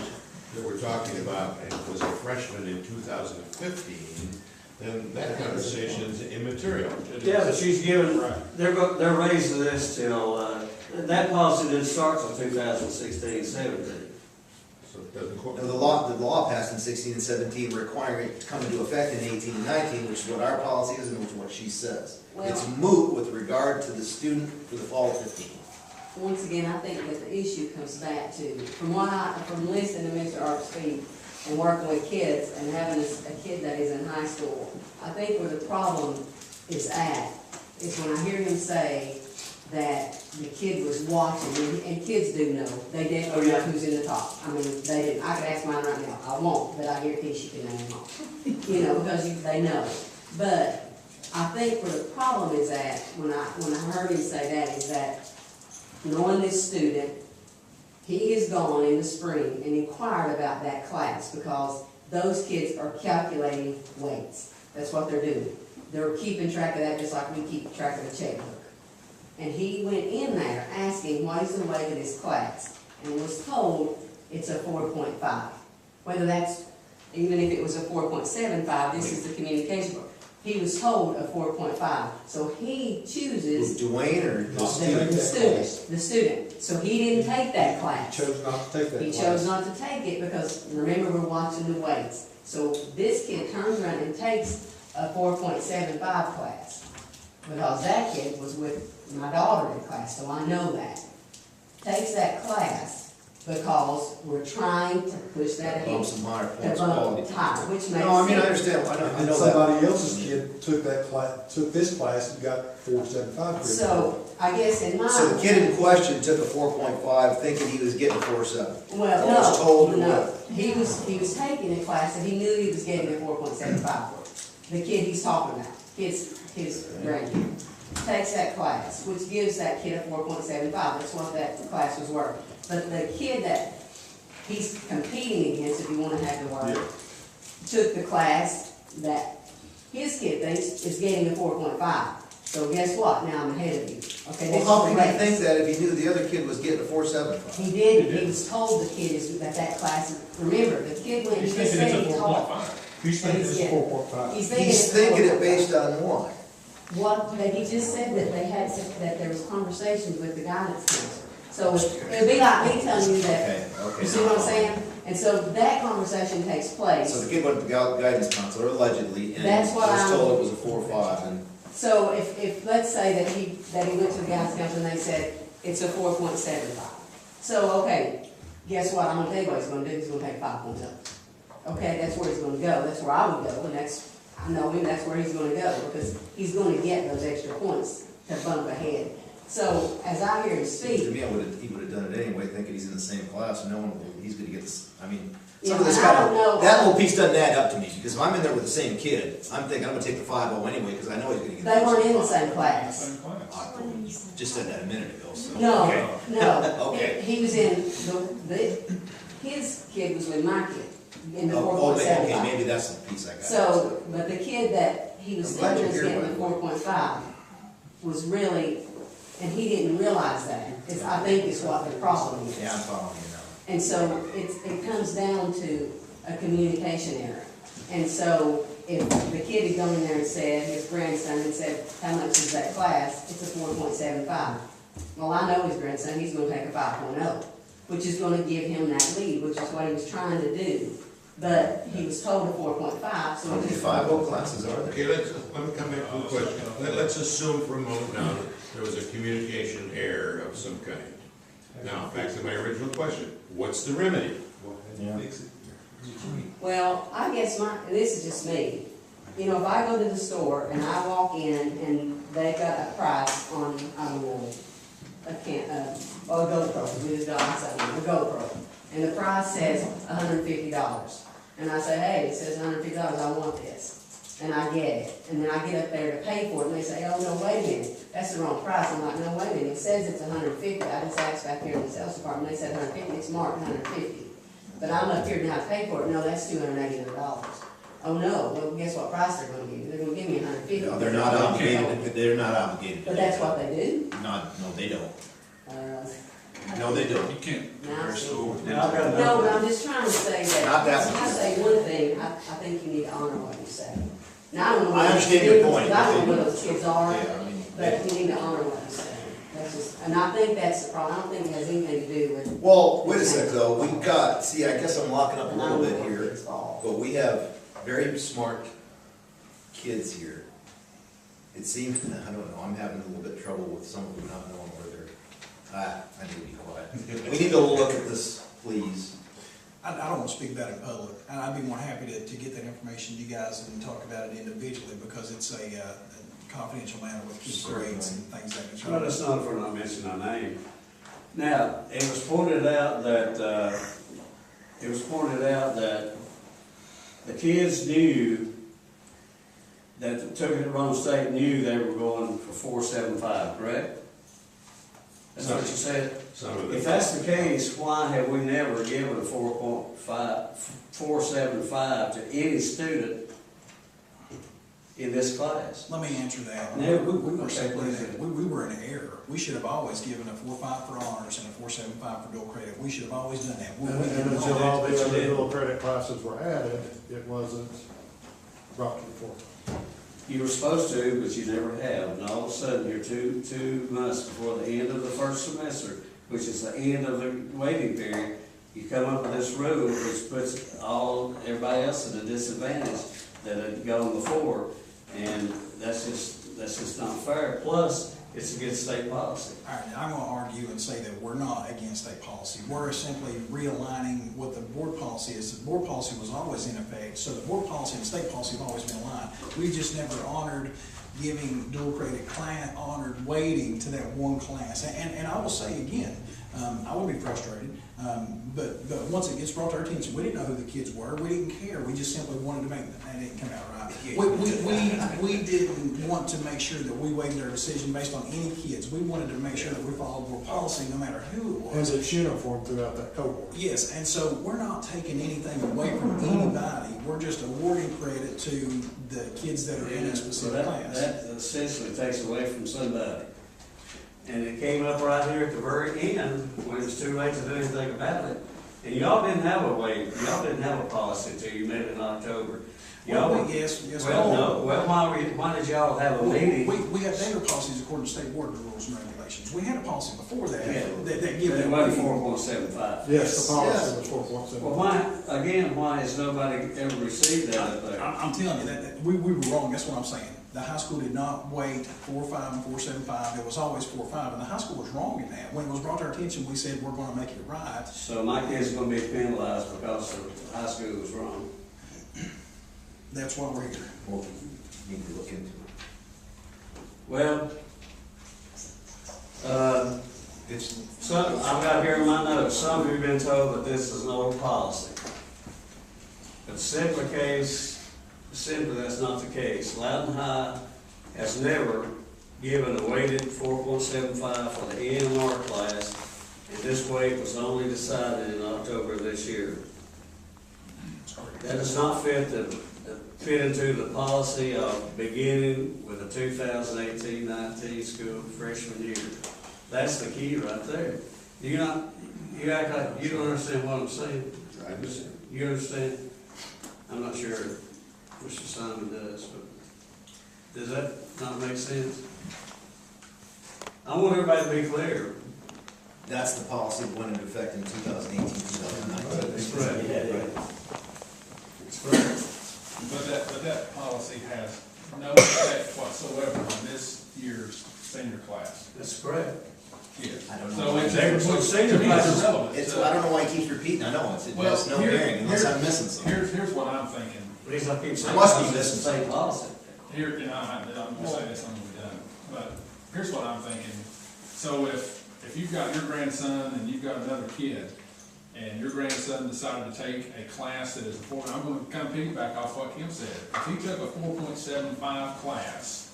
S8: that we're talking about was a freshman in 2015, then that conversation is immaterial.
S13: Yeah, but she's given, they're raising this till, that policy didn't start till 2016, 17.
S8: So it doesn't.
S1: No, the law passed in 16 and 17 requiring it to come into effect in 18 and 19, which is what our policy is and which is what she says. It's moot with regard to the student for the fall of 15.
S11: Once again, I think that the issue comes back to, from listening to Mr. Arp speak and working with kids and having a kid that is in high school, I think where the problem is at is when I hear him say that the kid was watching, and kids do know, they definitely know who's in the top. I mean, they didn't, I could ask mine right now, I won't, but I guarantee she can name them all. You know, because they know. But I think where the problem is at, when I heard him say that, is that knowing this student, he has gone in the spring and inquired about that class because those kids are calculating weights. That's what they're doing. They're keeping track of that just like we keep track of a checkbook. And he went in there asking what is the weight of this class and was told it's a 4.5. Whether that's, even if it was a 4.75, this is the communication book. He was told a 4.5, so he chooses.
S1: Dwayne or
S11: the student? The student. So he didn't take that class.
S7: He chose not to take that class.
S11: He chose not to take it because, remember, we're watching the weights. So this kid turns around and takes a 4.75 class because that kid was with my daughter in class, so I know that. Takes that class because we're trying to push that ahead.
S1: Bump some higher
S11: To
S1: points
S11: bump
S1: quality.
S11: higher, which makes sense.
S1: No, I mean, I understand, I
S7: And
S1: know that.
S7: somebody else's kid took that class, took this class and got 4.75.
S11: So, I guess in my.
S1: So the kid in question took a 4.5 thinking he was getting a 4.7.
S11: Well,
S1: Was told or
S11: no,
S1: what?
S11: he was taking a class and he knew he was getting a 4.75 for. The kid he's talking about, his grandkid, takes that class, which gives that kid a 4.75, that's what that class was worth. But the kid that he's competing against, if you wanna have the word, took the class that his kid thinks is getting a 4.5. So guess what, now I'm ahead of you, okay?
S1: Well, how can he think that if he knew the other kid was getting a 4.75?
S11: He didn't, he was told the kid is, that class, remember, the kid went, he just said he taught.
S7: He's thinking it's 4.5.
S1: He's thinking it based on what?
S11: What, that he just said that they had, that there was conversations with the guidance counselor. So it'd be like me telling you that,
S1: Okay.
S11: you see what I'm saying? And so that conversation takes place.
S1: So the kid went to the guidance counselor allegedly and
S11: That's what
S1: was
S11: I'm-
S1: told it was a 4.5 and.
S11: So if, let's say that he went to the guidance counselor and they said, it's a 4.75. So, okay, guess what, I'm gonna tell you what he's gonna do, he's gonna take 5.0. Okay, that's where he's gonna go, that's where I would go, and I know him, that's where he's gonna go, because he's gonna get those extra points to bump ahead. So, as I hear him
S1: To
S11: speak,
S1: me, he would have done it anyway, thinking he's in the same class, and knowing he's gonna get this, I mean,
S11: Yeah,
S1: some of this
S11: and I don't know-
S1: that little piece doesn't add up to me, because if I'm in there with the same kid, I'm thinking I'm gonna take the 5.0 anyway, because I know he's gonna get.
S11: they weren't in the same class.
S5: Same class.
S1: Just said that a minute ago, so.
S11: No,
S1: Okay.
S11: no.
S1: Okay.
S11: He was in, his kid was with my kid, in the
S1: Oh, okay,
S11: 4.75.
S1: maybe that's the piece I got.
S11: So, but the kid that he was
S1: I'm glad
S11: thinking was
S1: you're here,
S11: getting the
S1: by the way.
S11: 4.5 was really, and he didn't realize that. It's, I think is what the problem is.
S1: Yeah, I'm following you now.
S11: And so it comes down to a communication error. And so if the kid had gone in there and said, his grandson had said, how much is that class? It's a 4.75. Well, I know his grandson, he's gonna take a 5.0, which is gonna give him that lead, which is what he was trying to do. But he was told a 4.5, so.
S1: How many 5.0 classes are there?
S8: Okay, let me come back to the question. Let's assume for a moment now that there was a communication error of some kind. Now, back to my original question, what's the remedy?
S11: Well, I guess this is just me. You know, if I go to the store and I walk in and they've got a price on, I don't know, a GoPro, we just got a GoPro, and the price says $150. And I say, hey, it says $150, I want this. And I get it. And then I get up there to pay for it, and they say, oh, no, wait a minute, that's the wrong price. I'm like, no, wait a minute, it says it's $150. I just asked back here in the sales department, they said $150, it's marked $150. But I'm up here now to pay for it, no, that's $289. Oh, no, well, guess what price they're gonna give you? They're gonna give me $150.
S16: No, they're not obligated, they're not obligated.
S11: But that's what they do?
S16: No, they don't.
S11: Uh,
S16: No, they don't.
S5: You can't
S11: Now I
S5: compare
S11: see.
S5: school with
S13: Now, I've got
S11: No, but I'm just trying to say that,
S16: Not that
S11: when I
S16: one.
S11: say one thing, I think you need to honor what you say. Now, I don't know.
S16: I understand your point.
S11: I don't know where those kids are,
S16: Yeah, I mean,
S11: but you need to honor what you say. That's just, and I think that's the problem, I don't think it has anything to do with.
S16: well, wait a sec though, we've got, see, I guess I'm locking up a
S11: And I
S16: little
S11: don't
S16: bit
S11: know
S16: here,
S11: what it's all.
S16: but we have very smart kids here. It seems, I don't know, I'm having a little bit of trouble with some of them not knowing where they're, I need to be quiet. We need to look at this, please.
S2: I don't want to speak about it in public, and I'd be more happy to get that information to you guys and talk about it individually, because it's a confidential matter with kids' grades and things like that.
S13: Well, that's not if we're not mentioning our name. Now, it was pointed out that the kids knew, that took it to Rome State knew they were going for 475, correct? That's what you said? If that's the case, why have we never given a 475 to any student in this class?
S2: Let me answer that.
S13: No.
S2: We were
S13: Okay,
S2: simply,
S13: please.
S2: we were in error. We should have always given a 4.5 for honors and a 4.75 for dual credit. We should have always done that. We
S14: And
S2: didn't
S14: until
S2: know
S14: all
S2: that.
S14: the other dual credit classes were added, it wasn't brought to the fore.
S13: You were supposed to, but you never have, and all of a sudden, you're two months before the end of the first semester, which is the end of the waiting period, you come up with this rule, which puts everybody else at a disadvantage that had gone before, and that's just not fair, plus, it's against state policy.
S2: All right, now I'm going to argue and say that we're not against state policy. We're simply realigning what the board policy is. The board policy was always in effect, so the board policy and state policy have always been aligned. We just never honored giving dual credit honored weighting to that one class. And I will say again, I would be frustrated, but once it gets brought to our attention, we didn't know who the kids were, we didn't care, we just simply wanted to make, and it didn't come out right. We didn't want to make sure that we weighted our decision based on any kids. We wanted to make sure that we followed board policy no matter who it was.
S14: And it's uniform throughout that cohort.
S2: Yes, and so we're not taking anything away from anybody, we're just awarding credit to the kids that are in a specific class.
S13: That essentially takes away from somebody. And it came up right here at the very end, when it was too late to do anything about it. And y'all didn't have y'all didn't have a policy until you met in October.
S2: Yes.
S13: Well, no, well, why did y'all have a meeting?
S2: We have daily policies according to state board rules and regulations. We had a policy before that,
S13: Yeah.
S2: that give
S13: It
S2: them.
S13: wasn't 4.75.
S14: Yes, the policy was 4.7.
S13: Well, why has nobody ever received that up there?
S2: I'm telling you, that we were wrong, that's what I'm saying. The high school did not weight 4.5 and 4.75, it was always 4.5, and the high school was wrong in that. When it was brought to our attention, we said, we're gonna make it right.
S13: So my kid's gonna be penalized because the high school was wrong.
S2: That's why we're here.
S16: Well, need to look into it.
S13: Well, I've got here in my notes, some of you have been told that this is an old policy. But simply that's not the case. Loudon High has never given a weighted 4.75 for the EMR class, and this weight was only decided in October of this year. That does not fit into the policy of beginning with the 2018-19 school freshman year. That's the key right there. You act like you don't understand what I'm saying.
S8: I understand.
S13: You understand? I'm not sure Mr. Simon does, but does that not make sense? I want everybody to be clear.
S16: That's the policy that went into effect in 2018, 2019.
S13: That's correct.
S5: It's correct. But that policy has no effect whatsoever on this year's senior class.
S13: That's correct.
S5: Yes.
S16: I don't know.
S5: So it's,
S13: senior
S5: to me,
S13: class
S5: it's
S13: is-
S5: irrelevant.
S16: I don't know why he keeps repeating, I know, it has no bearing unless I'm missing something.
S5: Here's what I'm thinking.
S13: Please, I keep saying.
S16: Must be
S13: it's the
S16: missing
S13: same policy.
S5: Here, and I'm gonna say this, I'm gonna be done, but here's what I'm thinking. So if you've got your grandson and you've got another kid, and your grandson decided to take a class that is I'm gonna kind of piggyback off what Kim said. If he took a 4.75 class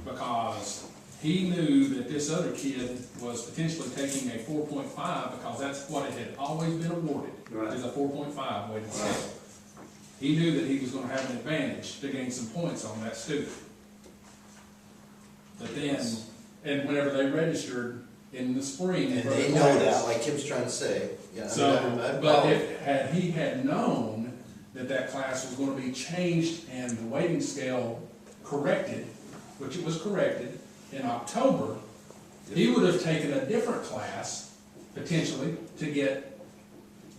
S5: because he knew that this other kid was potentially taking a 4.5 because that's what it had always been awarded,
S13: Right.
S5: is a 4.5 weighted scale. he knew that he was gonna have an advantage to gain some points on that student. But then, and whenever they registered in the spring.
S16: And
S5: for the
S16: they know
S5: class,
S16: that, like Kim's trying to say, yeah. I mean,
S5: So,
S16: I've
S5: but
S16: followed.
S5: if, had he had known that that class was gonna be changed and the weighting scale corrected, which it was corrected in October, he would have taken a different class, potentially, to get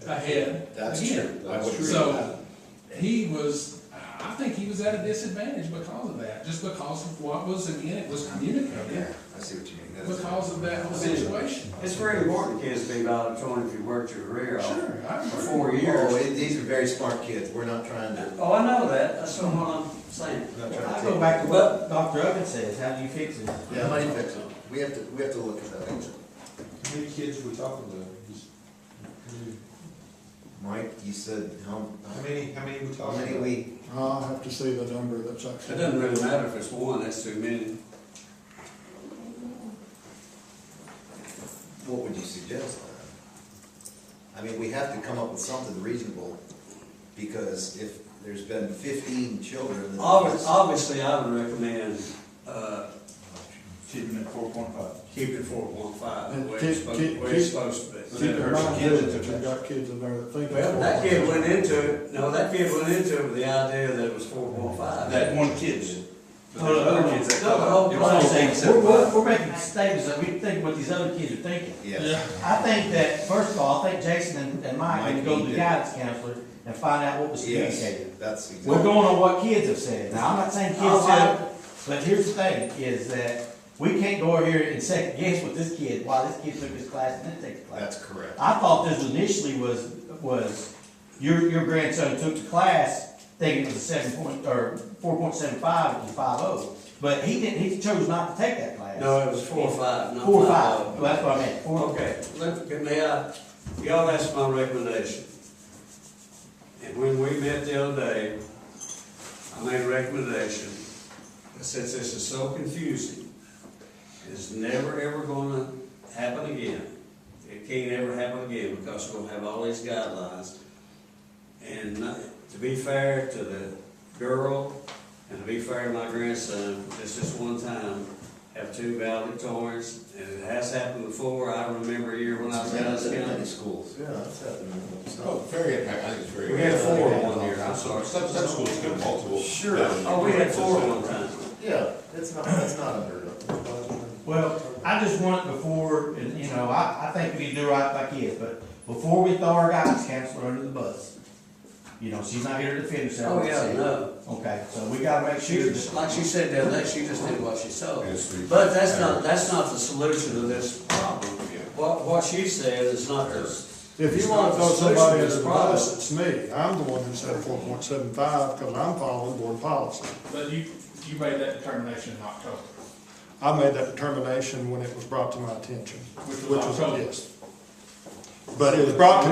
S5: ahead
S16: That's
S5: again.
S16: true. I would agree with
S5: So,
S16: that.
S5: he was, I think he was at a disadvantage because of that, just because of what was, again, it was communicated
S16: Yeah, I see what you mean. That's-
S5: because of that whole situation.
S13: It's very important, kids, to be valedictorian if you worked your career off
S5: Sure, I
S13: for
S5: agree.
S13: 4 years.
S16: Oh, these are very smart kids, we're not trying to,
S13: Oh, I know that, that's what I'm saying.
S16: we're not trying
S9: I
S16: to
S9: go
S16: take.
S9: back to what Dr. Oven says, how do you fix it?
S16: Yeah, how do you fix it? We have to look at that.
S7: How many kids are we talking about?
S16: Mike, you said, how
S7: How many we
S16: how
S7: talking
S16: many
S7: about?
S16: we,
S14: I'll have to see the number that's
S13: It
S14: actually.
S13: doesn't really matter if it's one, that's too many.
S16: what would you suggest then? I mean, we have to come up with something reasonable, because if there's been 15 children. that-
S13: Obviously, I would recommend,
S12: Keeping it 4.5.
S13: keep it 4.5,
S14: And
S13: the way
S14: keep-
S13: it's supposed,
S14: keep-
S13: the way it's
S14: keep-
S13: supposed to be.
S14: Keep in mind too, that you've got kids in there that think. it's
S13: Well, that kid
S14: 4.5.
S13: went into it, no, that kid went into it with the idea that it was 4.5.
S12: That one kid did. But
S9: No,
S12: there's
S9: no,
S12: other
S9: no,
S12: kids that
S13: no,
S12: come
S13: the
S12: out.
S13: whole
S12: It
S9: What I'm
S12: was
S9: saying,
S12: 4.75.
S9: we're making statements that we think what these other kids are thinking.
S16: Yeah.
S9: I think that, first of all, I think Jason and Mike need to go to
S16: Mike
S9: the
S16: need
S9: guidance counselor and find out what was
S16: Yes,
S9: communicated.
S16: that's
S9: We're
S16: exactly.
S9: going on what kids have said. Now, I'm not saying kids said, but here's the thing, is that we can't go over here and second guess with this kid, why this kid took this class and didn't take the class.
S16: That's correct.
S9: I thought this initially was your grandson took the class thinking it was a 4.75, it was 5.0. But he chose not to take that class.
S13: No, it was 4.5, not 5.
S9: 4.5, well, that's what I meant.
S13: Okay, y'all asked my recommendation. And when we met the other day, I made a recommendation, that since this is so confusing, it's never ever gonna happen again. It can't ever happen again, because we're gonna have all these guidelines. And to be fair to the girl, and to be fair to my grandson, just one time, have 2 valedictorians, and it has happened before. I remember a year when I was out of
S16: in many
S13: county.
S16: schools, yeah, that's happening.
S8: Oh, very, I think it's very.
S13: We had 4 one year, I'm sorry.
S8: Some schools get multiple.
S16: Sure.
S13: Oh, we had 4 one time.
S16: Yeah, that's not unheard of.
S9: Well, I just want before, and you know, I think we need to do right by kids, but before we throw our guidance counselor under the bus, you know, she's not here to defend herself.
S13: Oh, yeah, no.
S9: Okay, so we gotta make
S13: She
S9: sure.
S13: just, like she said the other day, she just did what she saw.
S6: Yes, we-
S13: But that's not the solution to this problem. What she said is not this.
S14: If
S13: It's
S14: you want
S13: not
S14: to
S13: the
S14: throw
S13: solution
S14: somebody
S13: to
S14: under
S13: this
S14: the
S13: problem.
S14: bus, it's me. I'm the one who said 4.75, because I'm following board policy.
S5: But you made that determination in October,
S14: I made that determination when it was brought to my attention.
S5: which was October.
S14: Yes. But it was brought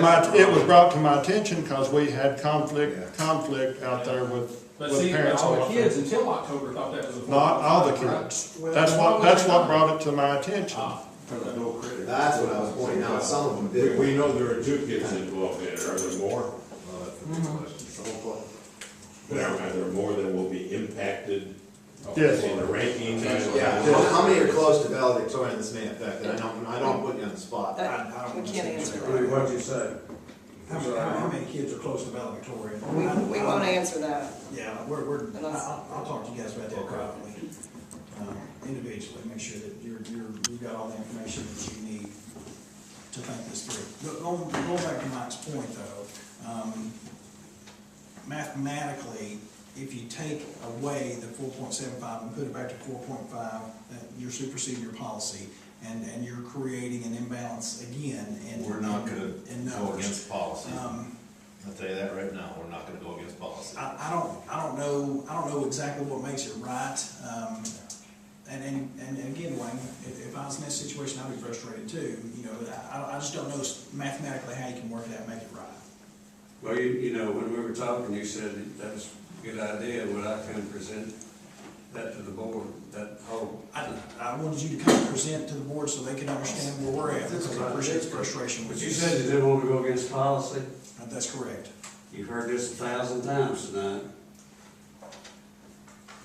S14: to my attention because we had conflict out there with
S5: But see,
S14: parents.
S5: all
S14: and
S5: the
S14: what-
S5: kids until October thought that was a.
S14: Not all the
S5: 4.5, right?
S14: kids. That's what brought it to my attention.
S16: That's what I was pointing out, some of them did.
S8: We know there are 2 kids involved in it, are there more? But are there more that will be impacted
S14: Yes.
S8: in the ranking?
S16: Yeah, how many are close to valedictorian this may affect, and I don't put you on the spot.
S2: We
S10: can't answer
S13: What'd you say?
S2: How many kids are close to valedictorian?
S10: We won't answer that.
S2: Yeah, I'll talk to you guys about that privately, individually, make sure that you've got all the information that you need to think this through. But going back to Mike's point though, mathematically, if you take away the 4.75 and put it back to 4.5, you're superseding your policy, and you're creating an imbalance again in
S16: We're not gonna
S2: in
S16: go
S2: numbers.
S16: against policy. I'll tell you that right now, we're not gonna go against policy.
S2: I don't know exactly what makes it right. And again, Wayne, if I was in that situation, I'd be frustrated too. You know, I just don't know mathematically how you can work it out and make it right.
S13: Well, you know, when we were talking, you said that was a good idea, would I come present that to the board, that whole?
S2: I wanted you to come present to the board so they can understand where we're at, because I appreciate the frustration.
S13: But
S2: with
S13: you
S2: this.
S13: said you didn't want to go against policy?
S2: That's correct.
S13: you've heard this 1,000 times tonight.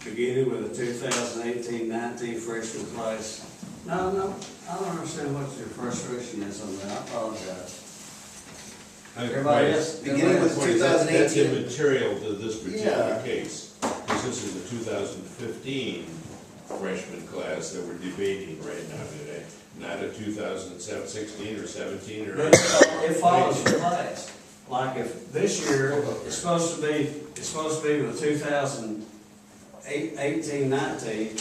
S13: Beginning with the 2018-19 freshman class. No, I don't understand what your frustration is on that, I apologize. Everybody else?
S16: Beginning with
S8: That's
S16: 2018.
S8: immaterial to this particular
S16: Yeah.
S8: case, because this is the 2015 freshman class that we're debating right now today, not a 2016 or 17 or.
S13: But it follows the class. Like if this year, it's supposed to be with 2018-19,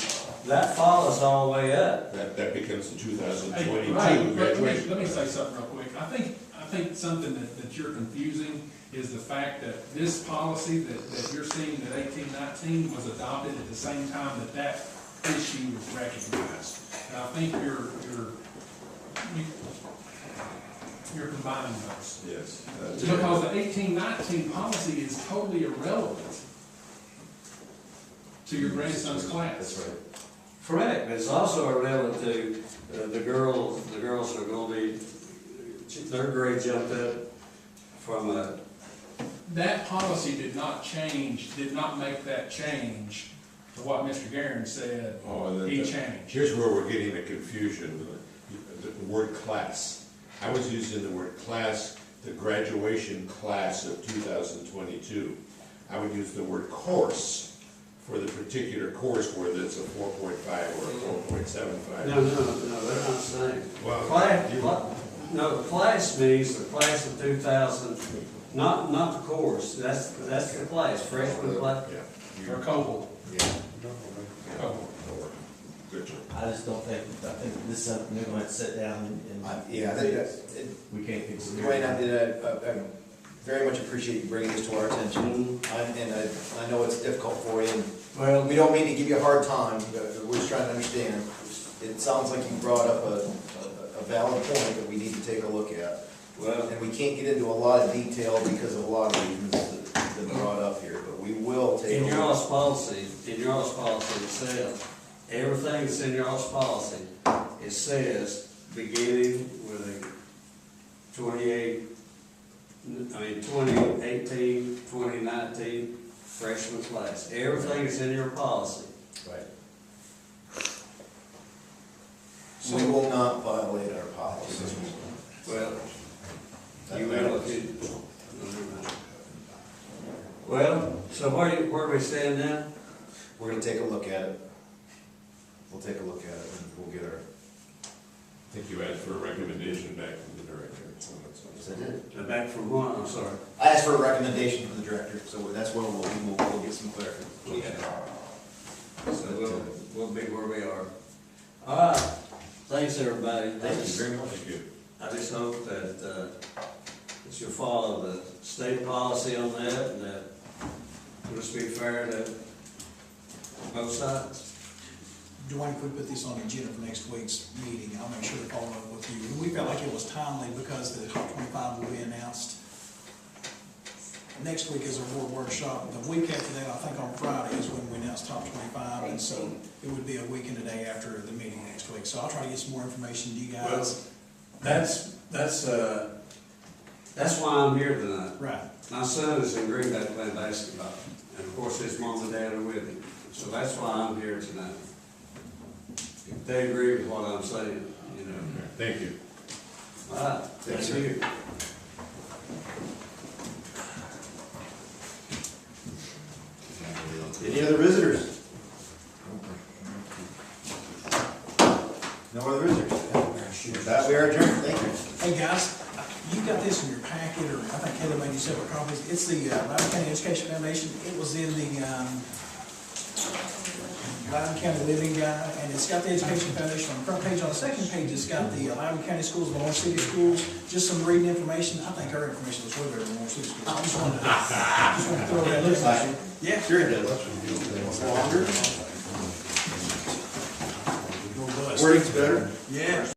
S13: that follows all the way up.
S8: That becomes the 2022
S5: Hey, right,
S8: graduation.
S5: let me say something real quick. I think something that you're confusing is the fact that this policy that you're seeing that 18-19 was adopted at the same time that issue was recognized. And I think you're combining those.
S8: Yes.
S5: Because the 18-19 policy is totally irrelevant to your grandson's class.
S16: That's right.
S13: Correct, but it's also irrelevant to the girls are gonna be, their grade jumped up from a.
S5: That policy did not make that change to what Mr. Guerin said he changed.
S8: Here's where we're getting a confusion, the word class. I was using the word class, the graduation class of 2022. I would use the word course for the particular course, whether it's a 4.5 or a 4.75.
S13: No, they're not saying.
S8: Well,
S13: Class means the class of 2000, not the course, that's the class, freshman class.
S8: Yeah.
S5: Or cohort.
S8: Yeah. Good job.
S9: I just don't think, I think this is something we're gonna have to sit down and.
S16: Yeah, I think that's,
S9: We can't fix it.
S16: Dwayne, I very much appreciate you bringing this to our attention. I know it's difficult for you, and
S13: Well,
S16: we don't mean to give you a hard time, but we're just trying to understand. It sounds like you brought up a valid point that we need to take a look at.
S13: well,
S16: And we can't get into a lot of detail because of a lot of reasons that have been brought up here, but we will take a
S13: in your
S16: look.
S13: all's policy, it says, everything that's in your all's policy, it says, beginning with a 2018, 2019 freshman class. Everything is in your policy.
S16: Right. We will not violate our policy.
S13: Well, you will if you. Well, so where do we stand now?
S16: We're gonna take a look at it. We'll take a look at it and we'll get our,
S8: I think you asked for a recommendation back from the director.
S16: yes, I did.
S13: Back from what, I'm sorry.
S16: I asked for a recommendation from the director, so that's where we'll get some clarification.
S13: So we'll be where we are. All right, thanks, everybody.
S16: Thank you very much.
S8: Thank you.
S13: I just hope that you'll follow the state policy on that, and that it'll just be fair to both sides.
S2: Dwayne, if we put this on the agenda for next week's meeting, I'll make sure to follow up with you. And we felt like it was timely because the top 25 will be announced next week is a board workshop. The week after that, I think on Friday, is when we announce top 25, and so it would be a week and a day after the meeting next week. So I'll try to get some more information to you guys.
S13: That's why I'm here tonight.
S2: Right.
S13: My son is in Green Bay playing basketball, and of course his mom and dad are with him. So that's why I'm here tonight. They agree with what I'm saying, you know.
S8: Thank you.
S13: All right, thank you.
S16: Any other visitors? No other visitors? With that, we are adjourned. Thank you.
S2: Hey, guys, you got this in your packet, or I think Kelly made you separate copies. It's the Loudoun County Education Foundation. It was in the Loudoun County Living Guide, and it's got the Education Foundation on the front page. On the second page, it's got the Loudoun County Schools, the North City Schools, just some reading information. I think our information was way better than North City Schools. I just wanted to throw that. Looks like it. Yeah.
S16: Sure it does. Longer. Wording's better?
S2: Yeah.